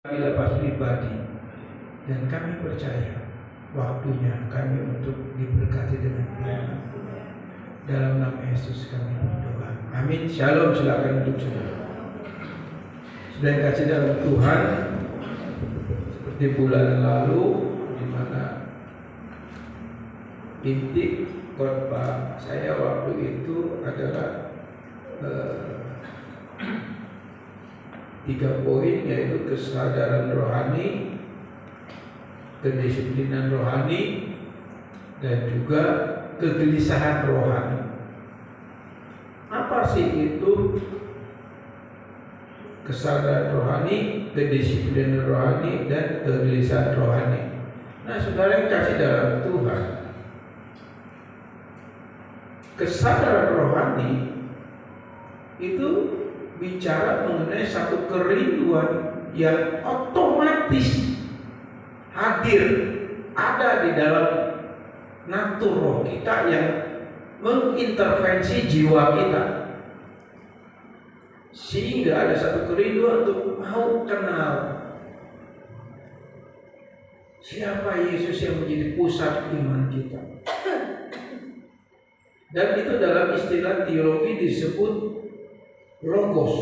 kami lepas pribadi, dan kami percaya waktunya kami untuk diberkati dengan firman. Dalam nama Yesus kami berdoa. Amin. Shalom. Silakan duduk saudara. Sudah yang kasih dalam Tuhan, seperti bulan lalu, di mana inti khotbah saya waktu itu adalah 3 poin, yaitu kesadaran rohani, kedisiplinan rohani, dan juga kegelisahan rohani. Apa sih itu kesadaran rohani, kedisiplinan rohani, dan kegelisahan rohani? Nah, saudara yang kasih dalam Tuhan, kesadaran rohani itu bicara mengenai satu kerinduan yang otomatis hadir, ada di dalam natur roh kita yang mengintervensi jiwa kita, sehingga ada satu kerinduan untuk mau kenal siapa Yesus yang menjadi pusat iman kita. Dan itu dalam istilah teologi disebut logos.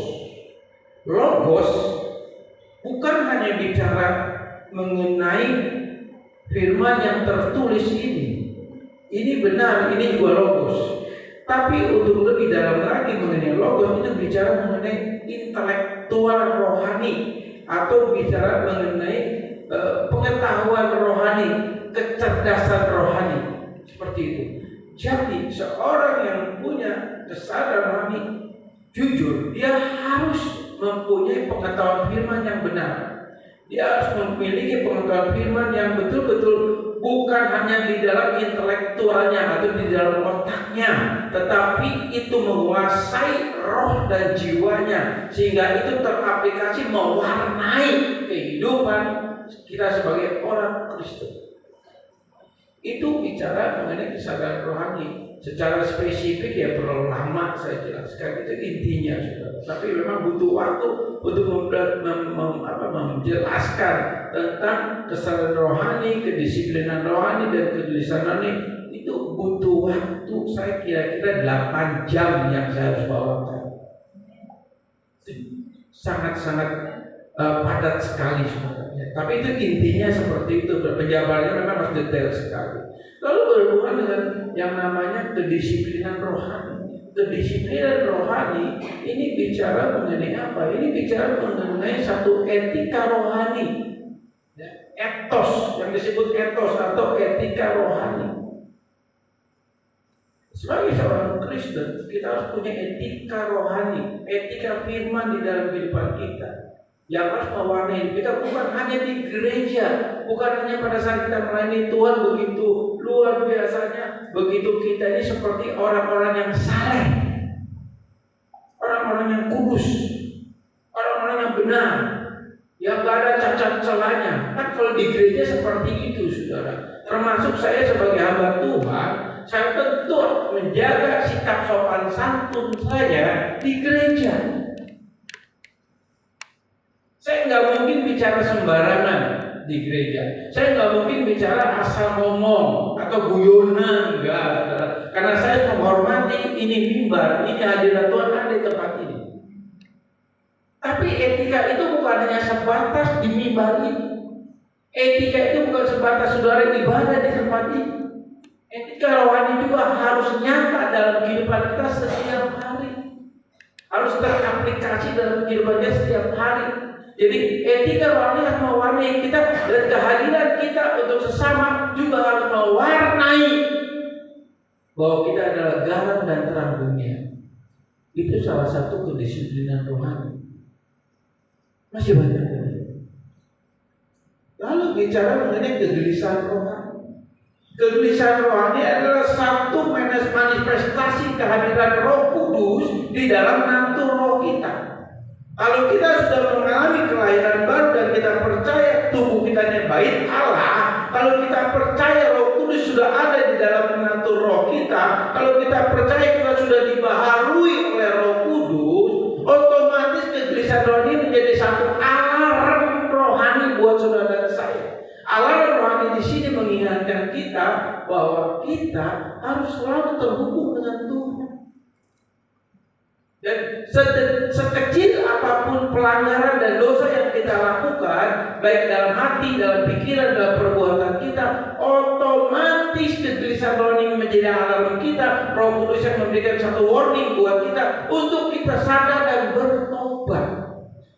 Logos bukan hanya bicara mengenai firman yang tertulis ini. Ini benar, ini juga logos. Tapi untuk lebih dalam lagi mengenai logos, itu bicara mengenai intelektual rohani, atau bicara mengenai pengetahuan rohani, kecerdasan rohani, seperti itu. Jadi seorang yang punya kesadaran rohani, jujur, dia harus mempunyai pengetahuan firman yang benar. Dia harus memiliki pengetahuan firman yang betul-betul bukan hanya di dalam intelektualnya atau di dalam otaknya, tetapi itu menguasai roh dan jiwanya, sehingga itu teraplikasi mewarnai kehidupan kita sebagai orang Kristen. Itu bicara mengenai kesadaran rohani. Secara spesifik ya perlu lama saya jelaskan, itu intinya sudah. Tapi memang butuh waktu untuk menjelaskan tentang kesadaran rohani, kedisiplinan rohani, dan kegelisahan rohani. Itu butuh waktu, saya kira-kira 8 jam yang saya harus bawakan. Sangat-sangat padat sekali sebenarnya. Tapi itu intinya seperti itu. Penjabarannya memang harus detail sekali. Lalu berhubungan dengan yang namanya kedisiplinan rohani. Kedisiplinan rohani ini bicara mengenai apa? Ini bicara mengenai satu etika rohani, etos, yang disebut etos atau etika rohani. Sebagai seorang Kristen, kita harus punya etika rohani, etika firman di dalam kehidupan kita, yang harus mewarnai kita, bukan hanya di gereja, bukan hanya pada saat kita melayani Tuhan begitu luar biasanya, begitu kita ini seperti orang-orang yang saleh, orang-orang yang kudus, orang-orang yang benar, yang gak ada cacat celahnya. Kan kalau di gereja seperti itu, saudara. Termasuk saya sebagai hamba Tuhan, saya tentu menjaga sikap sopan santun saya di gereja. Saya nggak mungkin bicara sembarangan di gereja. Saya nggak mungkin bicara asal ngomong atau guyonan, enggak. Karena saya menghormati ini mimbar, ini hadirat Tuhan ada di tempat ini. Tapi etika itu bukan hanya sebatas di mimbar ini. Etika itu bukan sebatas saudara ibadah di tempat ini. Etika rohani juga harus nyata dalam kehidupan kita setiap hari. Harus teraplikasi dalam kehidupan kita setiap hari. Jadi etika rohani harus mewarnai kita, dan kehadiran kita untuk sesama juga harus mewarnai bahwa kita adalah garam dan terang dunia. Itu salah satu kedisiplinan rohani. Masih banyak lagi. Lalu bicara mengenai kegelisahan rohani. Kegelisahan rohani adalah satu manifestasi kehadiran Roh Kudus di dalam natur roh kita. Kalau kita sudah mengalami kelahiran baru dan kita percaya tubuh kita ini bait Allah, kalau kita percaya Roh Kudus sudah ada di dalam natur roh kita, kalau kita percaya kita sudah dibaharui oleh Roh Kudus, otomatis kegelisahan rohani menjadi satu alarm rohani bahwa kita harus selalu terhubung dengan Tuhan. Dan sekecil apapun pelanggaran dan dosa yang kita lakukan, baik dalam hati, dalam pikiran, dalam perbuatan kita, otomatis kegelisahan rohani menjadi alarm kita. Roh Kudus yang memberikan satu warning buat kita untuk kita sadar dan bertobat.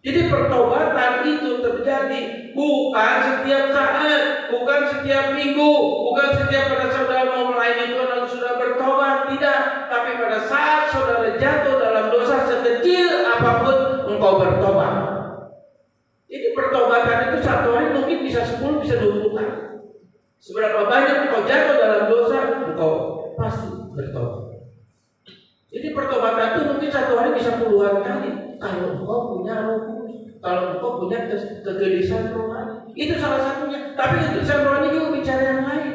Jadi pertobatan itu terjadi bukan setiap saat, bukan setiap minggu, bukan setiap pada saudara mau melayani Tuhan dan sudah bertobat, tidak. Tapi pada saat saudara jatuh dalam dosa sekecil apapun, engkau bertobat. Jadi pertobatan itu satu hari mungkin bisa 10, bisa 20 kali. Seberapa banyak engkau jatuh dalam dosa, engkau pasti bertobat. Jadi pertobatan itu mungkin satu hari bisa puluhan kali. Kalau engkau punya Roh Kudus, kalau engkau punya kegelisahan rohani, itu salah satunya. Tapi kegelisahan rohani juga bicara yang lain.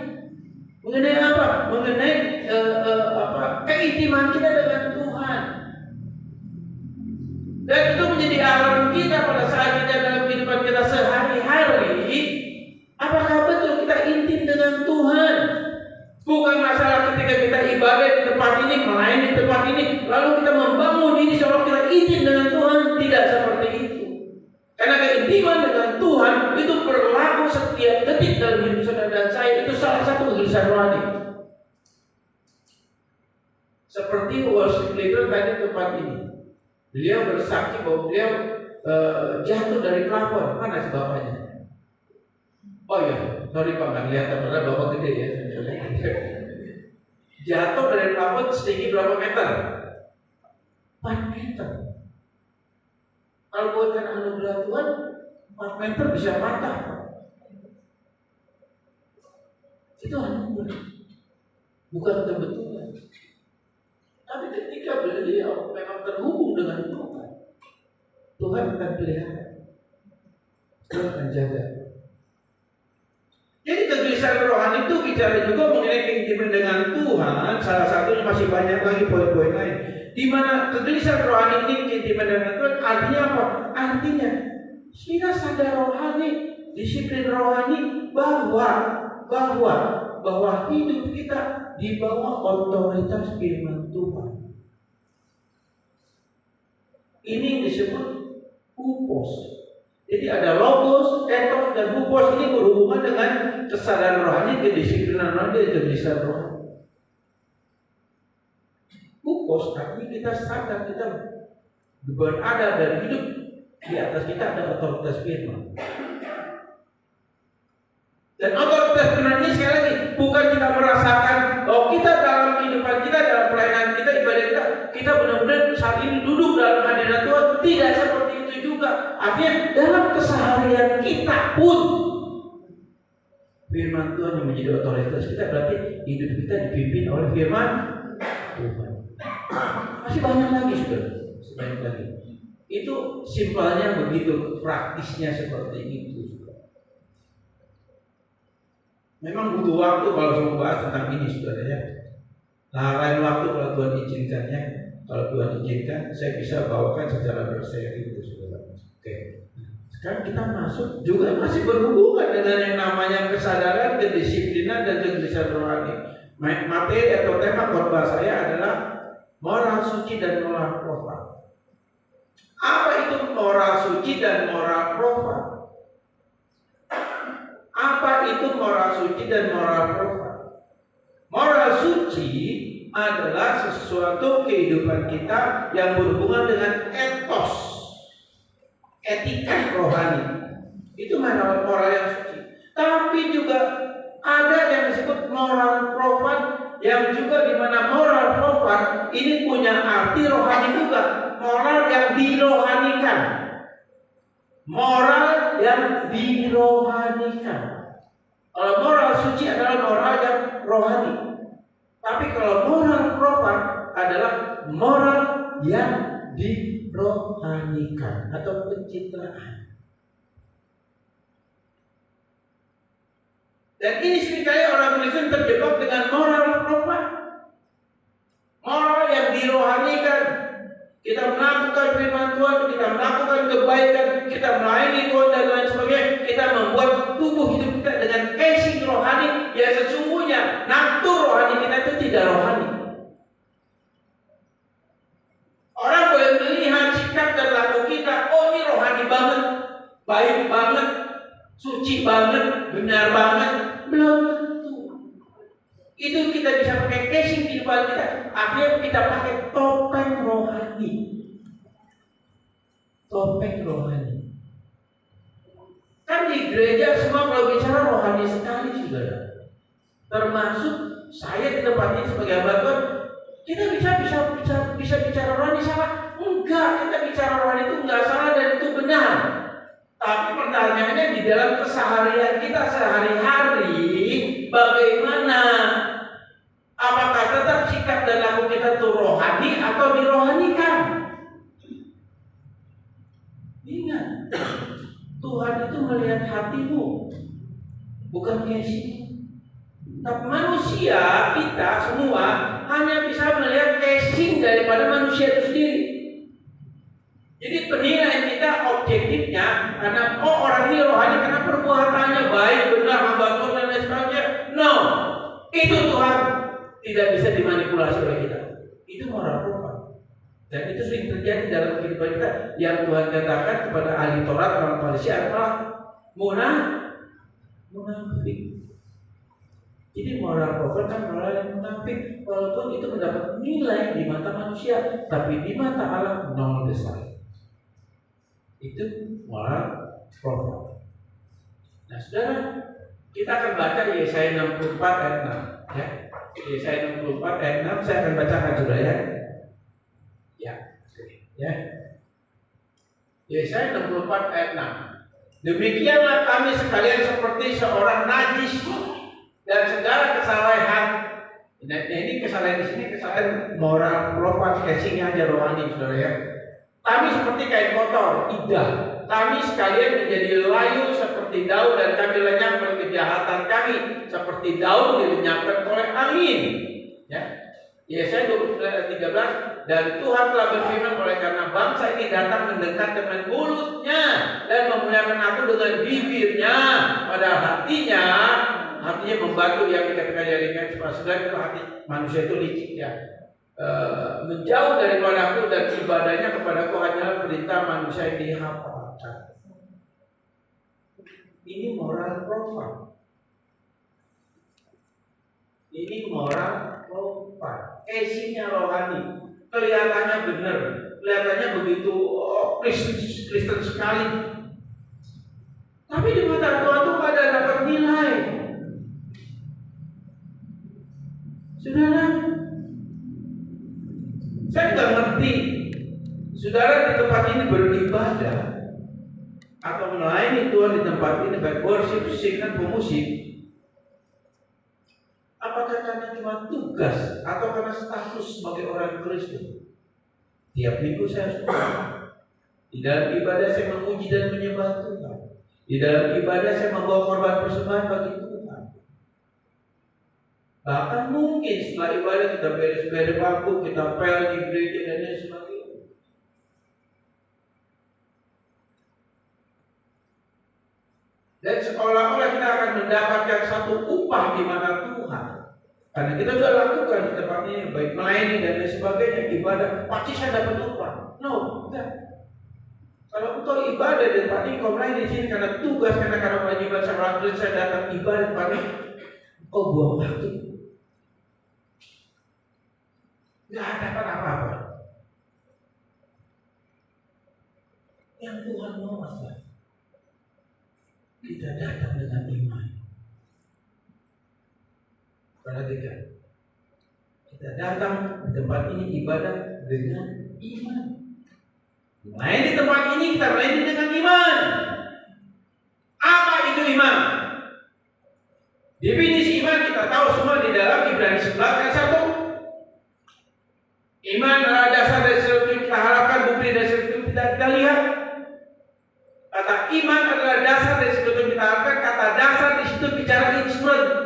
Mengenai apa? Mengenai keintiman kita dengan Tuhan. Dan itu menjadi alarm kita pada saat kita dalam kehidupan kita sehari-hari. Apakah betul kita intim dengan Tuhan? Bukan masalah ketika kita ibadah di tempat ini, melayani di tempat ini, lalu kita membangun diri seolah kita intim dengan Tuhan. Tidak seperti itu. Karena keintiman dengan Tuhan itu berlaku setiap detik dalam hidup saudara dan saya. Itu salah satu kegelisahan rohani. Seperti worship leader tadi tempat ini, beliau bersaksi bahwa beliau jatuh dari plafon. Mana si bapaknya? Oh iya, sorry Pak, nggak kelihatan karena bapak gede ya. Jatuh dari plafon setinggi berapa meter? 4 meter. Kalau buatkan anugerah Tuhan, 4 meter bisa patah. Itu anugerah, bukan kebetulan. Tapi ketika beliau memang terhubung dengan Tuhan, Tuhan akan pelihara, Tuhan akan jaga. Jadi kegelisahan rohani itu bicara juga mengenai keintiman dengan Tuhan. Salah satunya masih banyak lagi poin-poin lain. Di mana kegelisahan rohani ini keintiman dengan Tuhan artinya apa? Artinya kita sadar rohani, disiplin rohani bahwa hidup kita di bawah otoritas firman Tuhan. Ini disebut hupos. Jadi ada logos, etos, dan hupos. Ini berhubungan dengan kesadaran rohani, kedisiplinan rohani, dan kegelisahan rohani. Hupos artinya kita sadar kita berada dan hidup di atas kita ada otoritas firman. Dan otoritas firman ini sekali lagi bukan kita merasakan bahwa kita dalam kehidupan kita, dalam pelayanan kita, ibadah kita benar-benar saat ini duduk dalam hadirat Tuhan. Tidak seperti itu juga. Artinya dalam keseharian kita pun firman Tuhan yang menjadi otoritas kita, berarti hidup kita dipimpin oleh firman Tuhan. Masih banyak lagi sudah, banyak lagi. Itu simpelnya begitu, praktisnya seperti itu. Memang butuh waktu kalau saya membahas tentang ini, saudara ya. Nah, lain waktu kalau Tuhan izinkannya, kalau Tuhan izinkan, saya bisa bawakan secara berseri itu, saudara. Oke. Sekarang kita masuk juga masih berhubungan dengan yang namanya kesadaran, kedisiplinan, dan kegelisahan rohani. Materi atau tema khotbah saya adalah moral suci dan moral profan. Apa itu moral suci dan moral profan? Apa itu moral suci dan moral profan? Moral suci adalah sesuatu kehidupan kita yang berhubungan dengan etos, etika rohani. Itu moral yang suci. Tapi juga ada yang disebut moral profan, yang juga di mana moral profan ini punya arti rohani juga. Moral yang dirohanikan. Moral yang dirohanikan. Kalau moral suci adalah moral yang rohani. Tapi kalau moral profan adalah moral yang dirohanikan atau pencitraan. Dan ini seringkali orang Kristen terjebak dengan moral profan. Moral yang dirohanikan. Kita melakukan firman Tuhan, kita melakukan kebaikan, kita melayani Tuhan dan lain sebagainya. Kita membuat tubuh hidup kita dengan casing rohani yang sesungguhnya baik banget, suci banget, benar banget. Belum tentu. Itu kita bisa pakai casing di depan kita. Akhirnya kita pakai topeng rohani. Topeng rohani. Kan di gereja semua kalau bicara rohani sekali, saudara. Termasuk saya di tempat ini sebagai hamba Tuhan, kita bisa bicara rohani salah? Enggak, kita bicara rohani itu enggak salah dan itu benar. Tapi pertanyaannya di dalam keseharian kita sehari-hari, bagaimana? Apakah tetap sikap dan laku kita itu rohani atau dirohanikan? Ingat, Tuhan itu melihat hatimu, bukan casing. Tapi manusia, kita semua hanya bisa melihat casing daripada manusia itu sendiri. Jadi penilaian kita objektifnya karena orang ini rohani karena perbuatannya baik, benar, hamba Tuhan dan lain sebagainya. No, itu Tuhan tidak bisa dimanipulasi oleh kita. Itu moral profan. Dan itu sering terjadi dalam kehidupan kita. Yang Tuhan katakan kepada ahli Taurat orang Farisi adalah munafik. Jadi moral profan kan moral yang munafik. Walaupun itu mendapat nilai di mata manusia, tapi di mata Allah nol besar. Itu moral profan. Nah, saudara, kita akan baca Yesaya 64 ayat 6. Ya, Yesaya 64 ayat 6 saya akan bacakan, saudara ya. Ya. Yesaya 64 ayat 6. Demikianlah kami sekalian seperti seorang najis dan segala kesalahan. Nah, ini kesalahan di sini kesalahan moral profan, casingnya aja rohani, saudara ya. Kami seperti kain kotor, idah. Kami sekalian menjadi layu seperti daun dan kami lenyap oleh kejahatan kami seperti daun dilenyapkan oleh angin. Ya. Yesaya 13 dan Tuhan telah berfirman oleh karena bangsa ini datang mendekat dengan mulutnya dan memuliakan aku dengan bibirnya, padahal hatinya membatu yang dikatakan jaringan sebagai itu hati manusia itu licik ya. Menjauh daripada aku dan ibadahnya kepadaku hanyalah perintah manusia yang dihafalkan. Ini moral profan. Ini moral profan. Casingnya rohani. Kelihatannya benar, kelihatannya begitu Kristen sekali. Tapi di mata Tuhan itu ada dapat nilai. Saudara, saya nggak ngerti. Saudara di tempat ini beribadah atau melayani Tuhan di tempat ini baik worship, singkat, pemusik. Apakah karena cuma tugas atau karena status sebagai orang Kristen? Tiap minggu saya suka. Di dalam ibadah saya memuji dan menyembah Tuhan. Di dalam ibadah saya membawa korban persembahan bagi Tuhan. Bahkan mungkin setelah ibadah kita beres-beres waktu, kita pel di gereja dan lain sebagainya. Dan seolah-olah kita akan mendapatkan satu upah di mata Tuhan. Karena kita sudah lakukan di tempat ini, baik melayani dan lain sebagainya, ibadah, pasti saya dapat upah. No, enggak. Kalau engkau ibadah di tempat ini, kau melayani di sini karena tugas, karena kewajiban seorang Kristen, saya datang ibadah di tempat ini, kau buang waktu. Enggak dapat apa-apa. Yang Tuhan mau apa? Kita datang dengan iman. Perhatikan, kita datang di tempat ini ibadah dengan iman. Main di tempat ini kita main dengan iman. Apa itu iman? Definisi iman kita tahu semua di dalam Ibrani 11 ayat 1. Iman adalah dasar dari sesuatu yang kita harapkan, bukti dari sesuatu yang kita lihat. Kata iman adalah dasar dari sesuatu yang kita harapkan. Kata dasar di situ bicara instrument.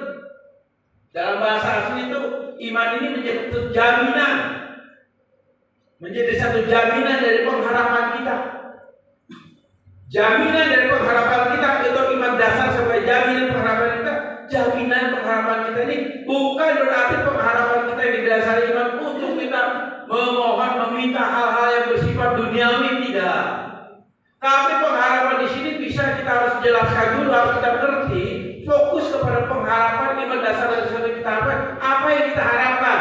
Dalam bahasa asli itu iman ini menjadi satu jaminan, menjadi satu jaminan dari pengharapan kita. Jaminan dari pengharapan kita itu iman dasar sebagai jaminan pengharapan kita. Jaminan pengharapan kita ini bukan berarti pengharapan kita yang didasari iman untuk kita memohon meminta hal-hal yang bersifat duniawi, tidak. Tapi pengharapan di sini bisa kita harus jelaskan dulu, harus kita ngerti, fokus kepada pengharapan iman dasar dan sesuatu kita apa yang kita harapkan.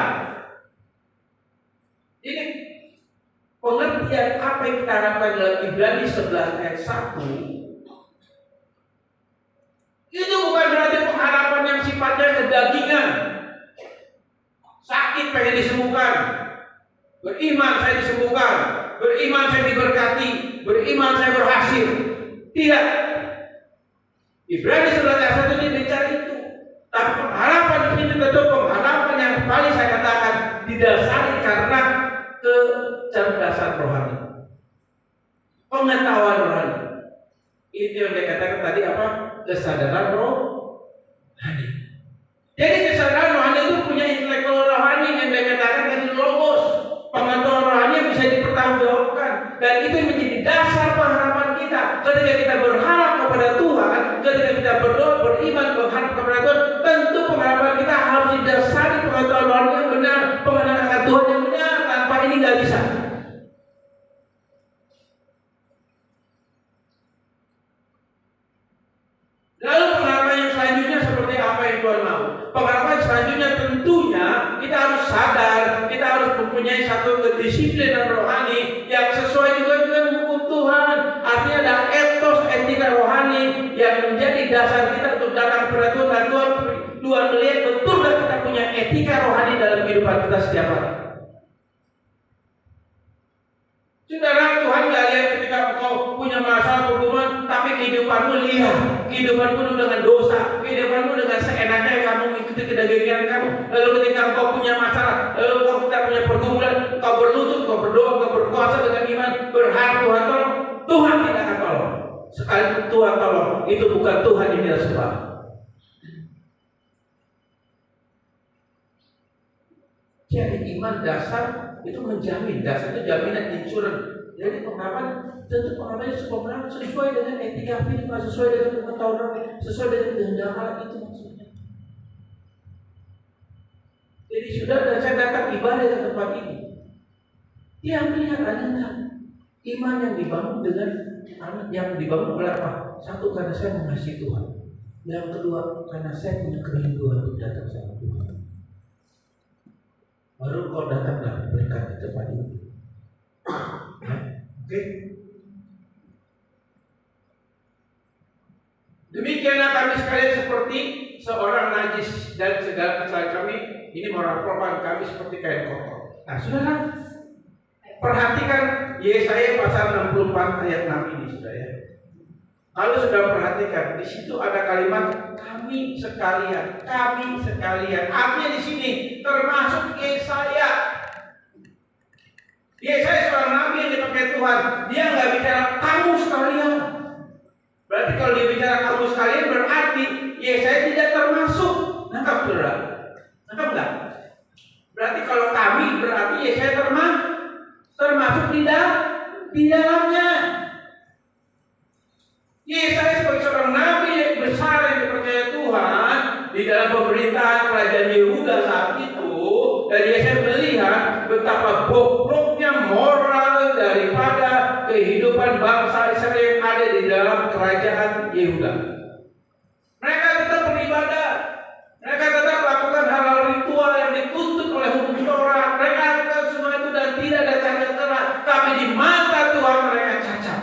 Ini pengertian apa yang kita harapkan dalam Ibrani 11 ayat 1 itu bukan berarti pengharapan yang sifatnya kedagingan. Sakit pengen disembuhkan, beriman saya disembuhkan, beriman saya diberkati, beriman saya berhasil. Tidak. Ibrani 11 ayat 1 ini bicara itu. Tapi pengharapan di sini tentu pengharapan yang paling saya katakan didasari karena kecerdasan rohani, pengetahuan rohani. Itu yang saya katakan tadi apa? Kesadaran rohani. Jadi kesadaran rohani itu punya intelektual rohani yang saya katakan tadi logos, pengetahuan rohani yang bisa dipertanggungjawabkan, dan itu menjadi dasar pengharapan kita. Ketika kita berharap kepada Tuhan, ketika kita berdoa, beriman, berharap kepada Tuhan, tentu pengharapan kita harus didasari pengetahuan rohani yang benar, pengenalan akan Tuhan yang benar. Tanpa ini nggak bisa. Lalu pengharapan yang selanjutnya seperti apa yang Tuhan mau? Pengharapan selanjutnya tentunya kita harus sadar, kita harus mempunyai satu kedisiplinan rohani yang sesuai juga dengan hukum Tuhan. Artinya ada etos etika rohani yang menjadi dasar kita untuk datang kepada Tuhan, dan Tuhan melihat betul dan kita punya etika rohani dalam kehidupan kita setiap hari. Saudara, Tuhan gak lihat ketika engkau punya masalah hubungan, tapi kehidupanmu liar, kehidupanmu penuh dengan dosa, kehidupanmu dengan seenaknya yang kamu mengikuti kedagingan kamu. Lalu ketika engkau punya masalah, lalu engkau tidak punya pergumulan, engkau berlutut, engkau berdoa, engkau berpuasa dengan iman, berharap Tuhan tolong, Tuhan tidak akan tolong. Sekalipun Tuhan tolong, itu bukan Tuhan yang kita sembah. Jadi iman dasar itu menjamin, dasar itu jaminan insuran. Jadi pengharapan tentu pengharapannya sesuai dengan etika firman, sesuai dengan pengetahuan, sesuai dengan kehendak Allah, itu maksudnya. Jadi sudah dan saya datang ibadah ke tempat ini, dia melihat ada iman yang dibangun dengan yang dibangun oleh apa? Satu, karena saya mengasihi Tuhan. Yang kedua, karena saya punya kerinduan untuk datang sama Tuhan. Baru kau datang dapat berkat di tempat ini. Oke? Demikianlah kami sekalian seperti seorang najis, dan segala kesalahan kami ini merampokkan kami seperti kain kotor. Nah, saudara, perhatikan Yesaya pasal 64 ayat 6 ini, saudara. Kalau sudah perhatikan, di situ ada kalimat kami sekalian, kami sekalian. Artinya di sini termasuk Yesaya. Yesaya seorang nabi yang dipakai Tuhan. Dia nggak bicara kamu sekalian. Berarti kalau dia bicara kamu sekalian berarti Yesaya tidak termasuk. Nangkap saudara? Nangkap nggak? Berarti kalau kami berarti Yesaya termasuk di dalamnya. Yesaya sebagai seorang nabi yang besar yang dipercaya Tuhan di dalam pemerintahan kerajaan Yehuda saat itu, dan Yesaya melihat betapa bobroknya moral daripada kehidupan bangsa Israel yang ada di dalam kerajaan Yehuda. Mereka tetap beribadah, mereka tetap melakukan hal-hal ritual yang dituntut oleh hukum Torah. Mereka lakukan semua itu dan tidak ada cacat celah, tapi di mata Tuhan mereka cacat.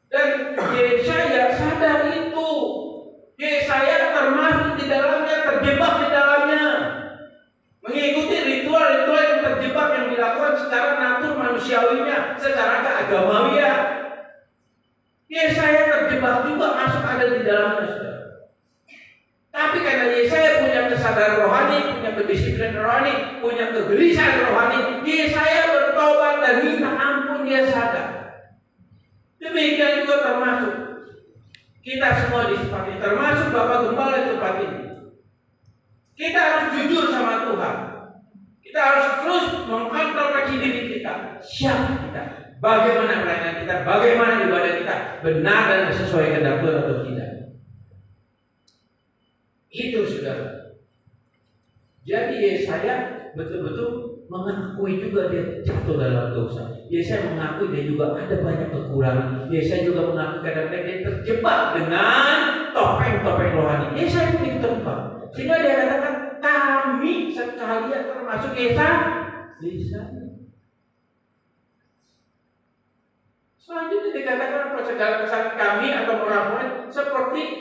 Dan Yesaya sadar itu. Yesaya termasuk di dalamnya, terjebak di dalamnya, mengikuti ritual-ritual yang terjebak yang dilakukan secara natur manusiawinya, secara keagamawian. Yesaya terjebak juga, masuk ada di dalamnya, saudara. Tapi karena Yesaya punya kesadaran rohani, punya kedisiplinan rohani, punya kegelisahan rohani, Yesaya bertobat dan minta ampun, dia sadar. Demikian juga termasuk kita semua di tempat ini, termasuk Bapak Gembala di tempat ini. Kita harus jujur sama Tuhan. Kita harus terus mengontrolkan diri kita. Siapa kita? Bagaimana pelayanan kita? Bagaimana ibadah kita? Benar dan sesuai kehendak Tuhan atau tidak? Itu saudara. Jadi Yesaya betul-betul mengakui juga dia jatuh dalam dosa. Yesaya mengakui dia juga ada banyak kekurangan. Yesaya juga mengakui kadang-kadang dia terjebak dengan topeng-topeng rohani. Yesaya begitu terjebak, sehingga dia katakan kami sekalian termasuk Yesaya. Selanjutnya dikatakan segala kesalahan kami atau orang-orang seperti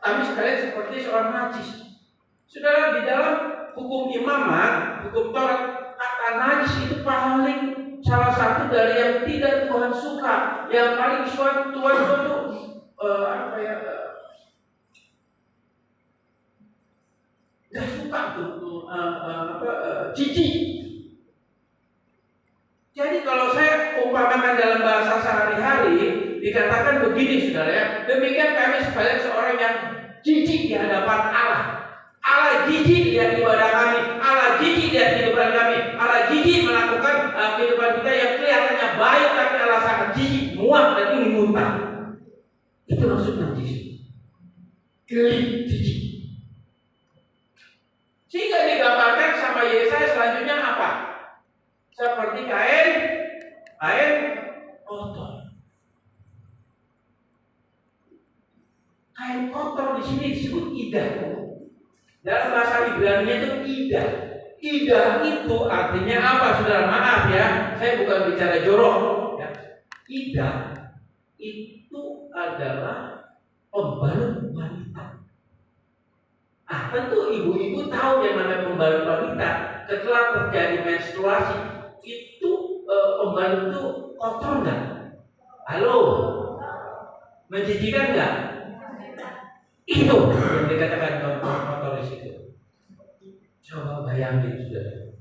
kami sekalian seperti seorang najis. Saudara, di dalam hukum imamat, hukum Taurat, kata najis itu paling salah satu dari yang tidak Tuhan suka. Yang paling Tuhan itu gak suka tuh jijik. Jadi kalau saya umpamakan dalam bahasa sehari-hari, dikatakan begini saudara ya, demikian kami sekalian seorang yang jijik di hadapan Allah. Allah jijik lihat ibadah kami, Allah jijik lihat kehidupan kami, Allah jijik melakukan kehidupan kita yang kelihatannya baik, tapi Allah sangat jijik, muak dan ingin muntah. Itu maksud najis. Jijik. Sehingga digambarkan sama Yesaya selanjutnya apa? Seperti kain kotor. Kain kotor di sini disebut idah. Dalam bahasa Ibrani itu idah. Idah itu artinya apa, saudara? Maaf ya, saya bukan bicara jorok. Ya. Idah itu adalah pembalut wanita. Tentu ibu-ibu tahu yang namanya pembalut wanita. Setelah terjadi menstruasi, itu pembalut itu kotor nggak? Halo, menjijikan nggak? Itu yang dikatakan kotor di situ. Coba bayangin saudara,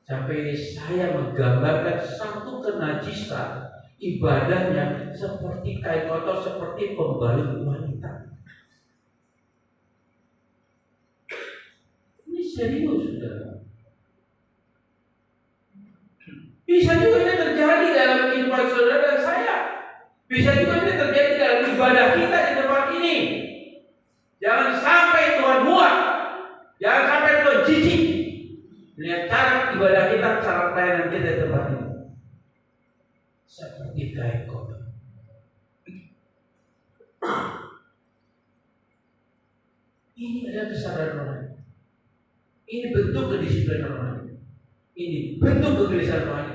sampai saya menggambarkan satu kenajisan ibadahnya seperti kain kotor, seperti pembalut wanita. Ini serius saudara. Bisa juga ini terjadi dalam kehidupan saudara dan saya. Bisa juga ini terjadi dalam ibadah kita di tempat ini. Jangan sampai Tuhan muak. Jangan sampai Tuhan jijik lihat cara ibadah kita, cara pelayanan kita di tempat ini. Seperti kain kotor. Ini adalah kesadaran rohani. Ini bentuk kedisiplinan rohani. Ini bentuk kegelisahan rohani.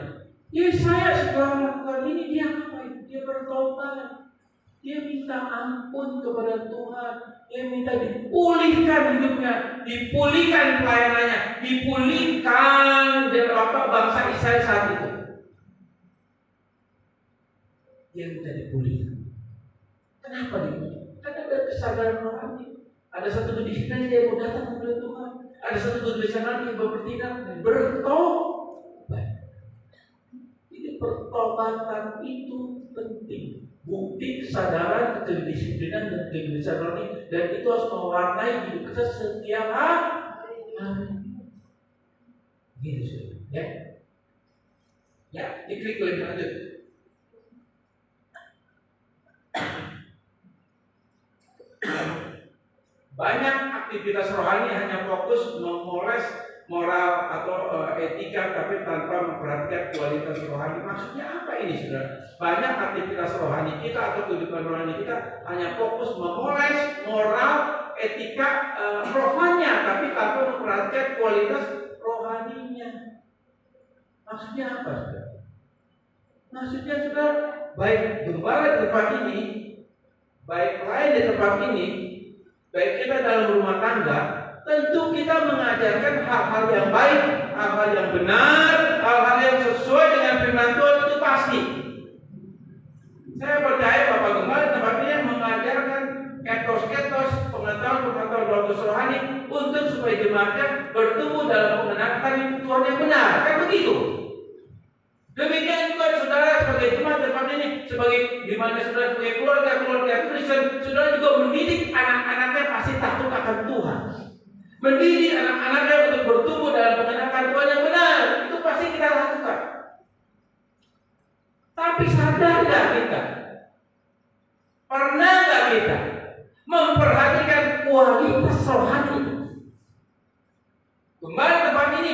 Yesaya setelah melakukan ini, dia ngapain? Dia bertobat. Dia minta ampun kepada Tuhan. Dia minta dipulihkan hidupnya, dipulihkan pelayanannya, dipulihkan dari bangsa Israel saat itu. Dia minta dipulihkan. Kenapa dipulihkan? Karena ada kesadaran rohani. Ada satu kedisiplinan dia mau datang kepada Tuhan. Ada satu kegelisahan yang bertindak bertobat. Ini pertobatan itu penting. Bukti kesadaran, kedisiplinan dan kegelisahan rohani, dan itu harus mewarnai hidup kita setiap hari. Gitu sih, ya. Ya, diklik lagi lanjut. Banyak aktivitas rohani hanya fokus memoles moral atau etika, tapi tanpa memperhatikan kualitas rohani. Maksudnya apa ini, saudara? Banyak aktivitas rohani kita atau kehidupan rohani kita hanya fokus memoles moral, etika rohaninya, tapi tanpa memperhatikan kualitas rohaninya. Maksudnya apa, saudara? Maksudnya, saudara, baik gembala di tempat ini, baik pelayan di tempat ini, baik kita dalam rumah tangga, tentu kita mengajarkan hal-hal yang baik, hal-hal yang benar, hal-hal yang sesuai dengan firman Tuhan, itu pasti. Saya percaya Bapak Gembala tempat ini mengajarkan etos-etos, pengetahuan-pengetahuan bagus rohani untuk supaya jemaatnya bertumbuh dalam pengenalan Tuhan yang benar. Kan begitu. Demikian juga saudara sebagai jemaat tempat ini, sebagai di mana saudara sebagai keluarga Kristen, saudara juga mendidik anak-anaknya pasti takut akan Tuhan. Mendidik anak-anaknya untuk bertumbuh dalam pengenalan Tuhan yang benar, itu pasti kita lakukan. Tapi sadar nggak kita? Pernah nggak kita memperhatikan kualitas rohani? Gembala tempat ini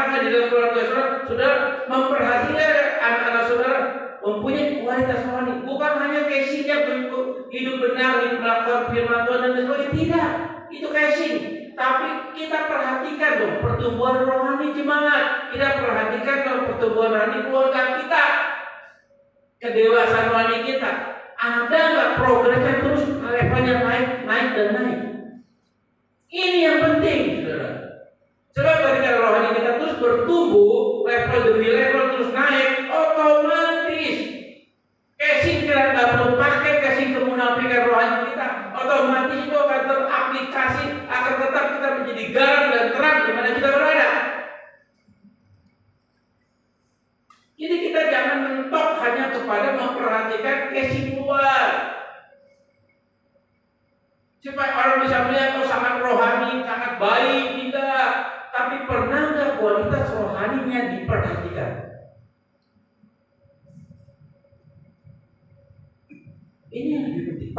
tangga, di dalam keluarga saudara, saudara memperhatikan anak-anak saudara mempunyai kualitas rohani. Bukan hanya casingnya hidup benar, hidup melakukan firman Tuhan dan sebagainya. Tidak, itu casing. Tapi kita perhatikan dong pertumbuhan rohani jemaat. Kita perhatikan dong pertumbuhan rohani keluarga kita, kedewasaan rohani kita. Ada nggak progresnya terus levelnya naik dan naik? Ini yang penting, saudara. Sebab ketika rohani kita terus bertumbuh, level demi level terus naik, otomatis casing kita nggak perlu pakai casing kemunafikan rohani kita. Otomatis itu akan teraplikasi, akan tetap kita menjadi garam dan terang di mana kita berada. Jadi kita jangan mentok hanya kepada memperhatikan casing luar, supaya orang bisa melihat oh sangat rohani, sangat baik, tidak. Tapi pernah nggak kualitas rohaninya diperhatikan? Ini yang lebih penting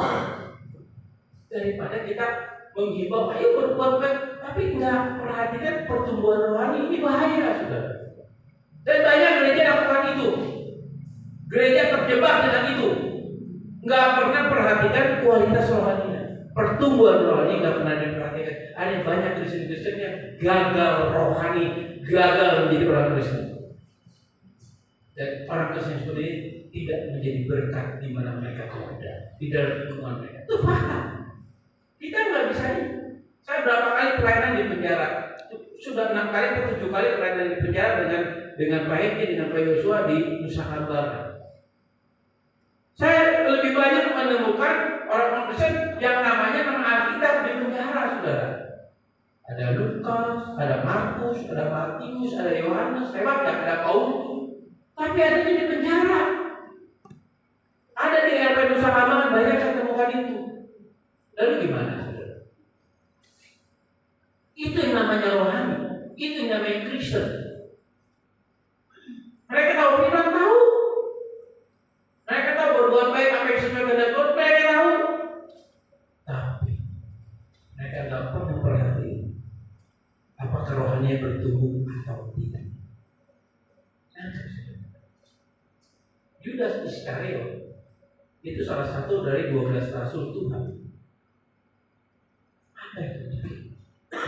daripada kita menghimbau ayo berbuat baik, tapi nggak perhatikan pertumbuhan rohani. Ini bahaya, saudara. Dan banyak gereja lakukan itu. Gereja terjebak dengan itu. Nggak pernah perhatikan kualitas rohaninya. Pertumbuhan rohani nggak pernah diperhatikan. Ada banyak Kristen-Kristen yang gagal rohani, gagal menjadi orang Kristen. Dan orang Kristen seperti ini tidak menjadi berkat di mana mereka berada, di dalam lingkungan mereka. Itu fakta. Kita nggak bisa ini. Saya berapa kali pelayanan di penjara? Sudah 6 kali atau 7 kali pelayanan di penjara dengan Pak Heki, dengan Pak Yosua di Nusa Kambangan. Saya lebih banyak menemukan orang Kristen yang namanya Alkitab di penjara, saudara. Ada Lukas, ada Markus, ada Matius, ada Yohanes, ada Paulus. Tapi adanya di penjara. Ada di RP Nusa Kambangan, banyak saya temukan itu. Lalu gimana, saudara? Itu yang namanya rohani. Itu yang namanya Kristen. Mereka tahu firman, tahu. Mereka tahu berbuat baik apa yang sesuai dengan Tuhan, mereka tahu. Tapi mereka tidak pernah perhatikan apakah rohaninya bertumbuh atau tidak. Yudas Iskariot itu salah satu dari 12 rasul Tuhan. Apa itu?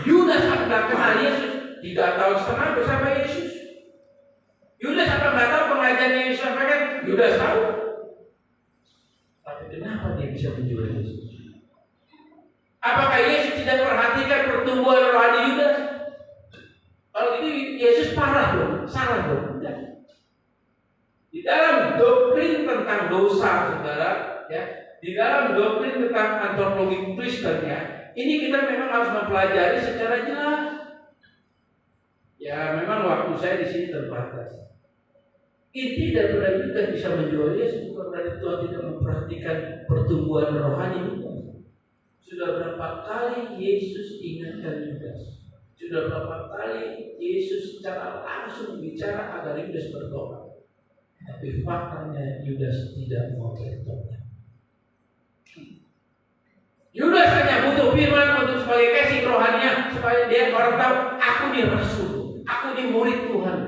Yudas tidak kenal Yesus, 3 tahun setengah bersama Yesus. Yudas apa nggak tahu pengajaran yang Yesus sampaikan? Yudas tahu. Tapi kenapa dia bisa menjual Yesus? Apakah Yesus tidak perhatikan pertumbuhan rohani Yudas? Kalau itu Yesus parah dong, salah dong. Tidak. Di dalam doktrin tentang dosa, saudara, ya, di dalam doktrin tentang antropologi Kristennya, ini kita memang harus mempelajari secara jelas. Ya, memang waktu saya di sini terbatas. Inti daripada kita bisa menjual Yesus bukan berarti Tuhan tidak memperhatikan pertumbuhan rohani kita. Sudah berapa kali Yesus ingatkan Yudas? Sudah berapa kali Yesus secara langsung bicara agar Yudas bertobat? Tapi faktanya Yudas tidak mau bertobat. Yudas hanya butuh firman untuk sebagai casing rohaninya, supaya dia orang tahu aku ini rasul, aku ini murid Tuhan.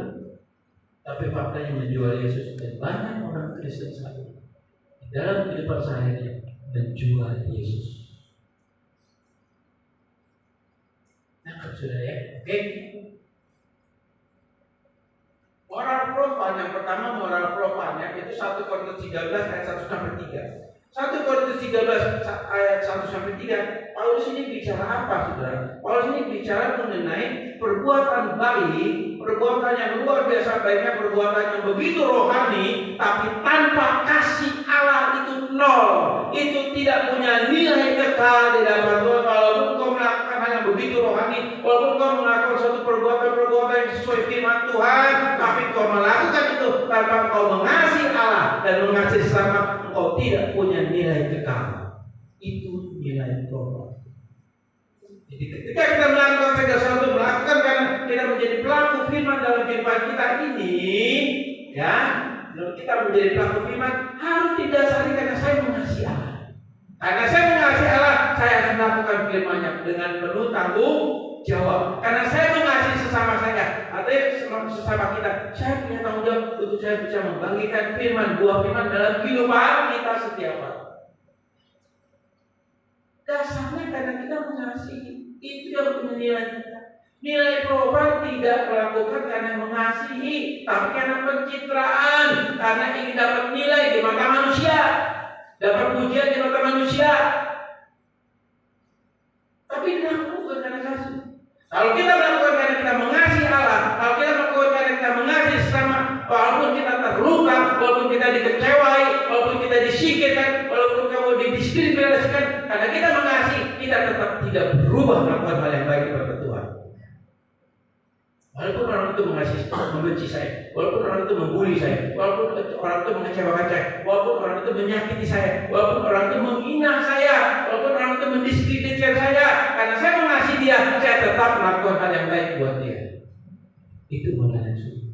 Tapi faktanya menjual Yesus, dan banyak orang Kristen saat ini dalam kehidupan sehari-hari menjual Yesus. Nangkep sudah ya? Oke. Moral profan yang pertama, moral profannya itu 1 Korintus 13 ayat 1 sampai 3. 1 Korintus 13 ayat 1 sampai 3. Paulus ini bicara apa, saudara? Paulus ini bicara mengenai perbuatan baik, perbuatan yang luar biasa baiknya, perbuatan yang begitu rohani, tapi tanpa kasih Allah itu nol. Itu tidak punya nilai kekal di dalam Tuhan. Walaupun kau melakukan hanya begitu rohani, walaupun kau melakukan suatu perbuatan yang sesuai firman Tuhan, tapi kau melakukan itu tanpa kau mengasihi Allah dan mengasihi sesama, kau tidak punya nilai kekal. Itu nilai tobat. Jadi ketika kita melakukan segala sesuatu, melakukan karena kita menjadi pelaku firman dalam kehidupan kita ini, ya, kita menjadi pelaku firman harus didasari karena saya mengasihi Allah. Karena saya mengasihi Allah, saya harus melakukan firman-Nya dengan penuh tanggung jawab. Karena saya mengasihi sesama saya, artinya sesama kita, saya punya tanggung jawab untuk saya bisa membagikan firman, buah firman dalam kehidupan kita setiap hari. Dasarnya karena kita mengasihi, itu yang punya nilai kita. Nilai perubahan tidak melakukan karena mengasihi, tapi karena pencitraan, karena ingin dapat nilai di mata manusia, dapat pujian di mata manusia. Tapi dilakukan karena kasih. Kalau kita melakukan karena kita mengasihi Allah, kalau kita melakukan karena kita mengasihi sesama, walaupun kita terluka, walaupun kita dikecewai, walaupun kita disingkirkan, walaupun kamu didiskriminasikan, karena kita mengasihi, kita tetap tidak berubah melakukan hal yang baik kepada Tuhan. Walaupun orang itu mengasihi, membenci saya, walaupun orang itu membuli saya, walaupun orang itu mengecewakan saya, walaupun orang itu menyakiti saya, walaupun orang itu menghina saya, walaupun orang itu mendiskreditkan saya, karena saya mengasihi dia, saya tetap melakukan hal yang baik buat dia. Itu modal yang sulit.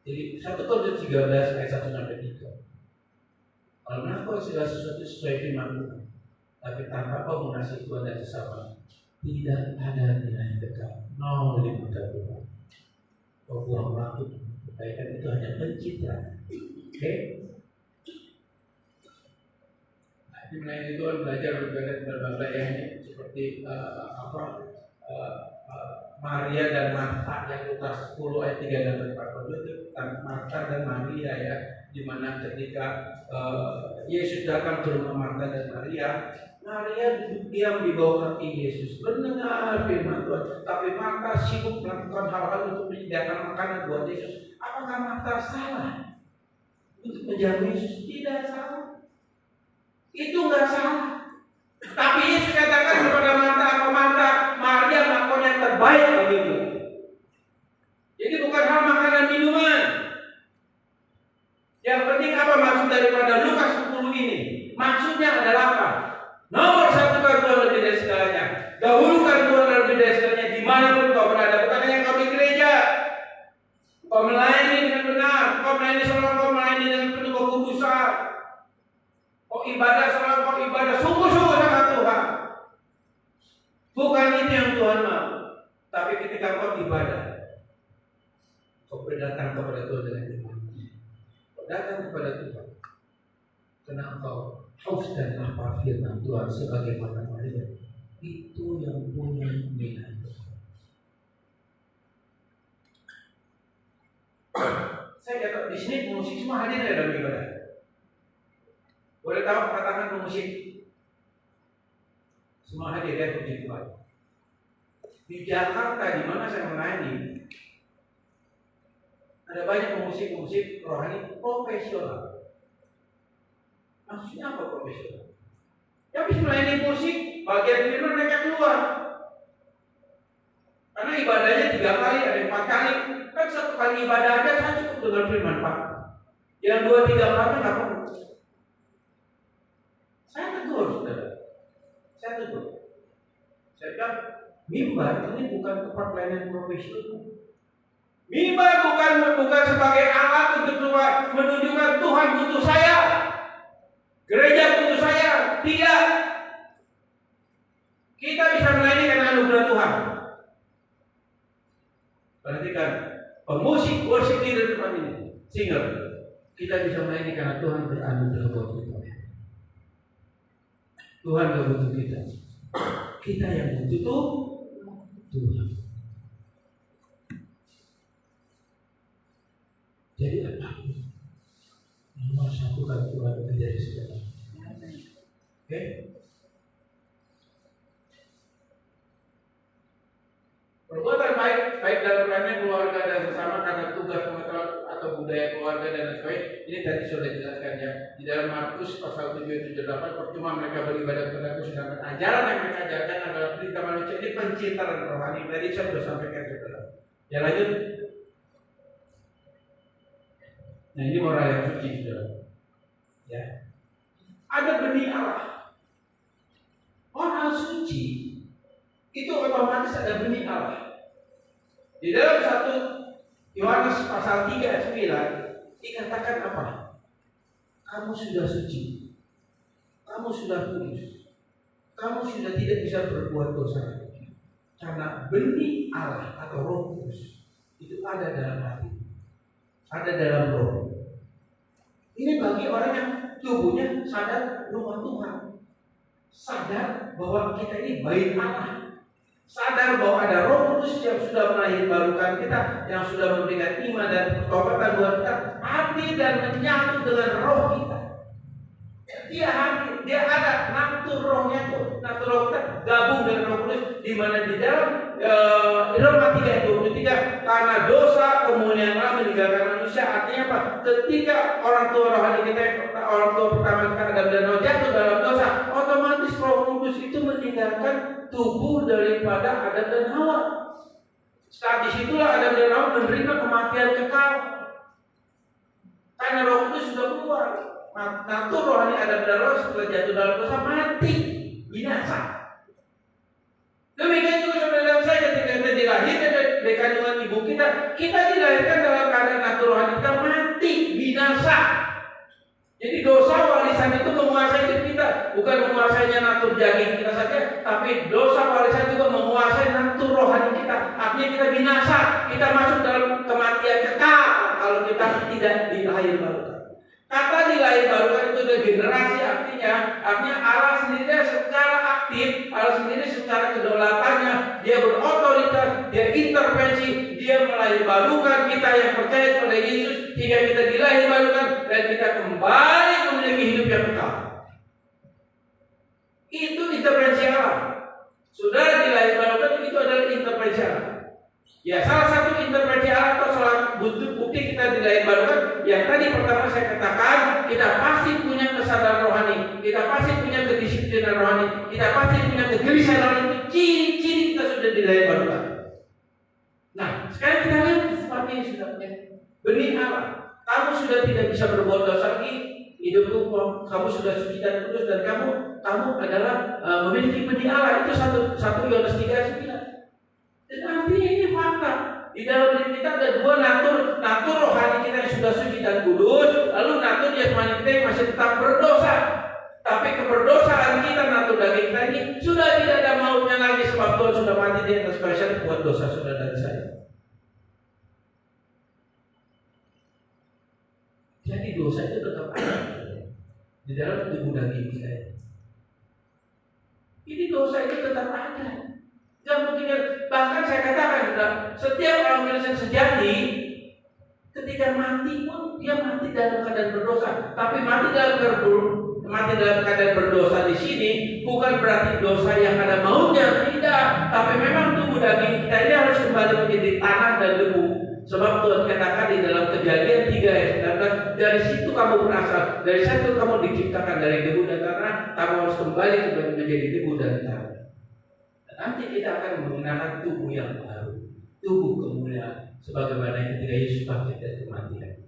Jadi 1 Korintus 13 ayat 1 sampai 3. Kalau melakukan segala sesuatu sesuai firman Tuhan, tapi tanpa kau mengasihi Tuhan dan sesama, tidak ada nilai kekal. Nol di muka Tuhan. Kau buang waktu, kebaikan itu hanya pencitraan. Oke? Di melayani Tuhan belajar berbagai ayahnya seperti Maria dan Marta yang Lukas 10 ayat 3 dan 4 itu tentang Marta dan Maria ya, di mana ketika Yesus datang ke rumah Marta dan Maria duduk diam di bawah kaki Yesus, mendengar firman Tuhan. Tapi Marta sibuk melakukan hal-hal untuk menyediakan makanan buat Yesus. Apakah Marta salah untuk menjaga Yesus? Tidak salah. Itu nggak salah. Tapi Yesus katakan kepada Marta, Maria melakukan yang terbaik begitu. Jadi bukan hal makanan minuman. Yang penting apa maksud daripada Lukas 10 ini? Maksudnya adalah apa? Nomor 1 Tuhan lebih dari segalanya. Dahulukan Tuhan lebih dari segalanya dimanapun kau berada. Bukan hanya kau di gereja. Kau melayani dengan benar. Kau melayani seolah kau melayani dengan penuh kekudusan. Kau ibadah seolah kau ibadah sungguh-sungguh sama Tuhan. Bukan itu yang Tuhan mau. Tapi ketika kau ibadah, kau berdatang kepada Tuhan dengan iman. Kau datang kepada Tuhan karena engkau haus dan lapar firman Tuhan sebagaimana Maria. Itu yang punya nilai. Saya kata di sini musik semua hadir dalam ibadah. Boleh tahu katakan pemusik? Semua hadir ya, puji Tuhan. Di Jakarta di mana saya melayani, ada banyak pemusik rohani profesional. Maksudnya apa profesional? Ya habis melayani musik, bagian firman mereka keluar. Karena ibadahnya 3 kali, ada 4 kali. Kan 1 kali ibadah aja saya cukup dengan firman Pak. Yang 2-3 kali nggak perlu. Saya tegur, saudara. Saya tegur. Saya bilang, mimbar ini bukan tempat pelayanan profesional. Mimbar bukan sebagai alat untuk menunjukkan Tuhan butuh saya. Gereja butuh saya. Tidak. Kita bisa melayani karena anugerah Tuhan. Perhatikan, pemusik worship leader depan ini, singer, kita bisa melayani karena Tuhan beranugerah buat kita. Tuhan gak butuh kita. Kita yang butuh Tuhan. Jadi apa? Nomor 1 kan Tuhan lebih dari segala. Oke? Perbuatan baik dalam pelayanan keluarga dan sesama karena tugas pengetahuan atau budaya keluarga dan sebagainya. Ini tadi sudah dijelaskan ya. Di dalam Markus pasal 7-8, percuma mereka beribadah kepada Aku sedangkan ajaran yang mereka ajarkan adalah berita manusia. Ini pencitraan rohani. Tadi saya sudah sampaikan saudara. Ya lanjut. Nah ini moral yang suci saudara. Ya. Ada benih Allah. Moral suci itu otomatis ada benih Allah. Di dalam 1 Yohanes pasal 3 ayat 9 dikatakan apa? Kamu sudah suci. Kamu sudah kudus. Kamu sudah tidak bisa berbuat dosa. Karena benih Allah atau Roh Kudus itu ada dalam hati, ada dalam roh. Ini bagi orang yang tubuhnya sadar rumah Tuhan, sadar bahwa kita ini bait Allah, sadar bahwa ada Roh Kudus yang sudah melahirkan kita, yang sudah memberikan iman dan pertobatan buat kita, hati dan menyatu dengan roh kita. Dia hadir, dia ada natur rohnya tuh, natur roh kita gabung dengan Roh Kudus, di mana di dalam Roma 3:23, karena dosa kemuliaan meninggalkan manusia. Artinya apa? Ketika orang tua rohani kita, orang tua pertama kita Adam dan Hawa jatuh dalam dosa, otomatis Roh Kudus itu meninggalkan tubuh daripada Adam dan Hawa. Saat disitulah Adam dan Hawa menerima kematian kekal, karena Roh Kudus sudah keluar. Natur rohani Adam dan Hawa setelah jatuh dalam dosa mati, binasa. Demikian juga saudara dan saya ketika kita dilahirkan dari kandungan ibu kita dilahirkan dalam keadaan natur rohani kita mati, binasa. Jadi dosa warisan itu menguasai hidup kita, bukan menguasainya natur daging kita saja, tapi dosa warisan juga menguasai natur rohani kita. Artinya kita binasa, kita masuk dalam kematian kekal kalau kita tidak dilahirkan. Kata dilahirkan itu degenerasi, artinya Allah sendiri secara aktif, Allah sendiri secara kedaulatannya, dia berotoritas, dia intervensi, dia melahirkan kita yang percaya kepada Yesus hingga kita dilahirkan dan kita kembali memiliki hidup yang kekal. Itu intervensi Allah. Saudara dilahirkan itu adalah intervensi Allah. Ya, salah satu intervensi Allah atau salah bukti kita dilahirkan yang tadi pertama saya katakan, kita pasti punya kesadaran rohani, kita pasti punya kedisiplinan rohani, kita pasti punya kegelisahan rohani. Itu ciri-ciri kita sudah dilahirkan. Nah, sekarang kita lihat seperti ini sudah punya benih Allah. Kamu sudah tidak bisa berbuat dosa lagi, hidupmu kamu sudah suci dan kudus, dan kamu adalah memiliki benih Allah. Itu 1 Yohanes 3:9. Dan artinya ini fakta. Di dalam diri kita ada dua natur rohani kita yang sudah suci dan kudus, lalu natur jasmani kita yang masih tetap berdosa. Tapi keberdosaan kita, natur daging kita ini sudah tidak ada mautnya lagi, sebab Tuhan sudah mati di atas kayu salib buat dosa saudara dan saya. Jadi dosa itu tetap ada di dalam tubuh daging kita. Ini dosa itu tetap ada. Jangan mungkin, bahkan saya katakan, setiap orang Kristen sejati ketika mati pun dia mati dalam keadaan berdosa. Tapi mati dalam keadaan berdosa di sini bukan berarti dosa yang ada mautnya, tidak. Tapi memang tubuh daging kita ini harus kembali menjadi tanah dan debu. Sebab Tuhan katakan di dalam Kejadian 3:19, dari situ kamu berasal, dari situ kamu diciptakan dari debu dan tanah, kamu harus kembali menjadi debu dan tanah. Nanti kita akan menggunakan tubuh yang baru, tubuh kemuliaan, sebagaimana ketika Yesus bangkit dari kematian.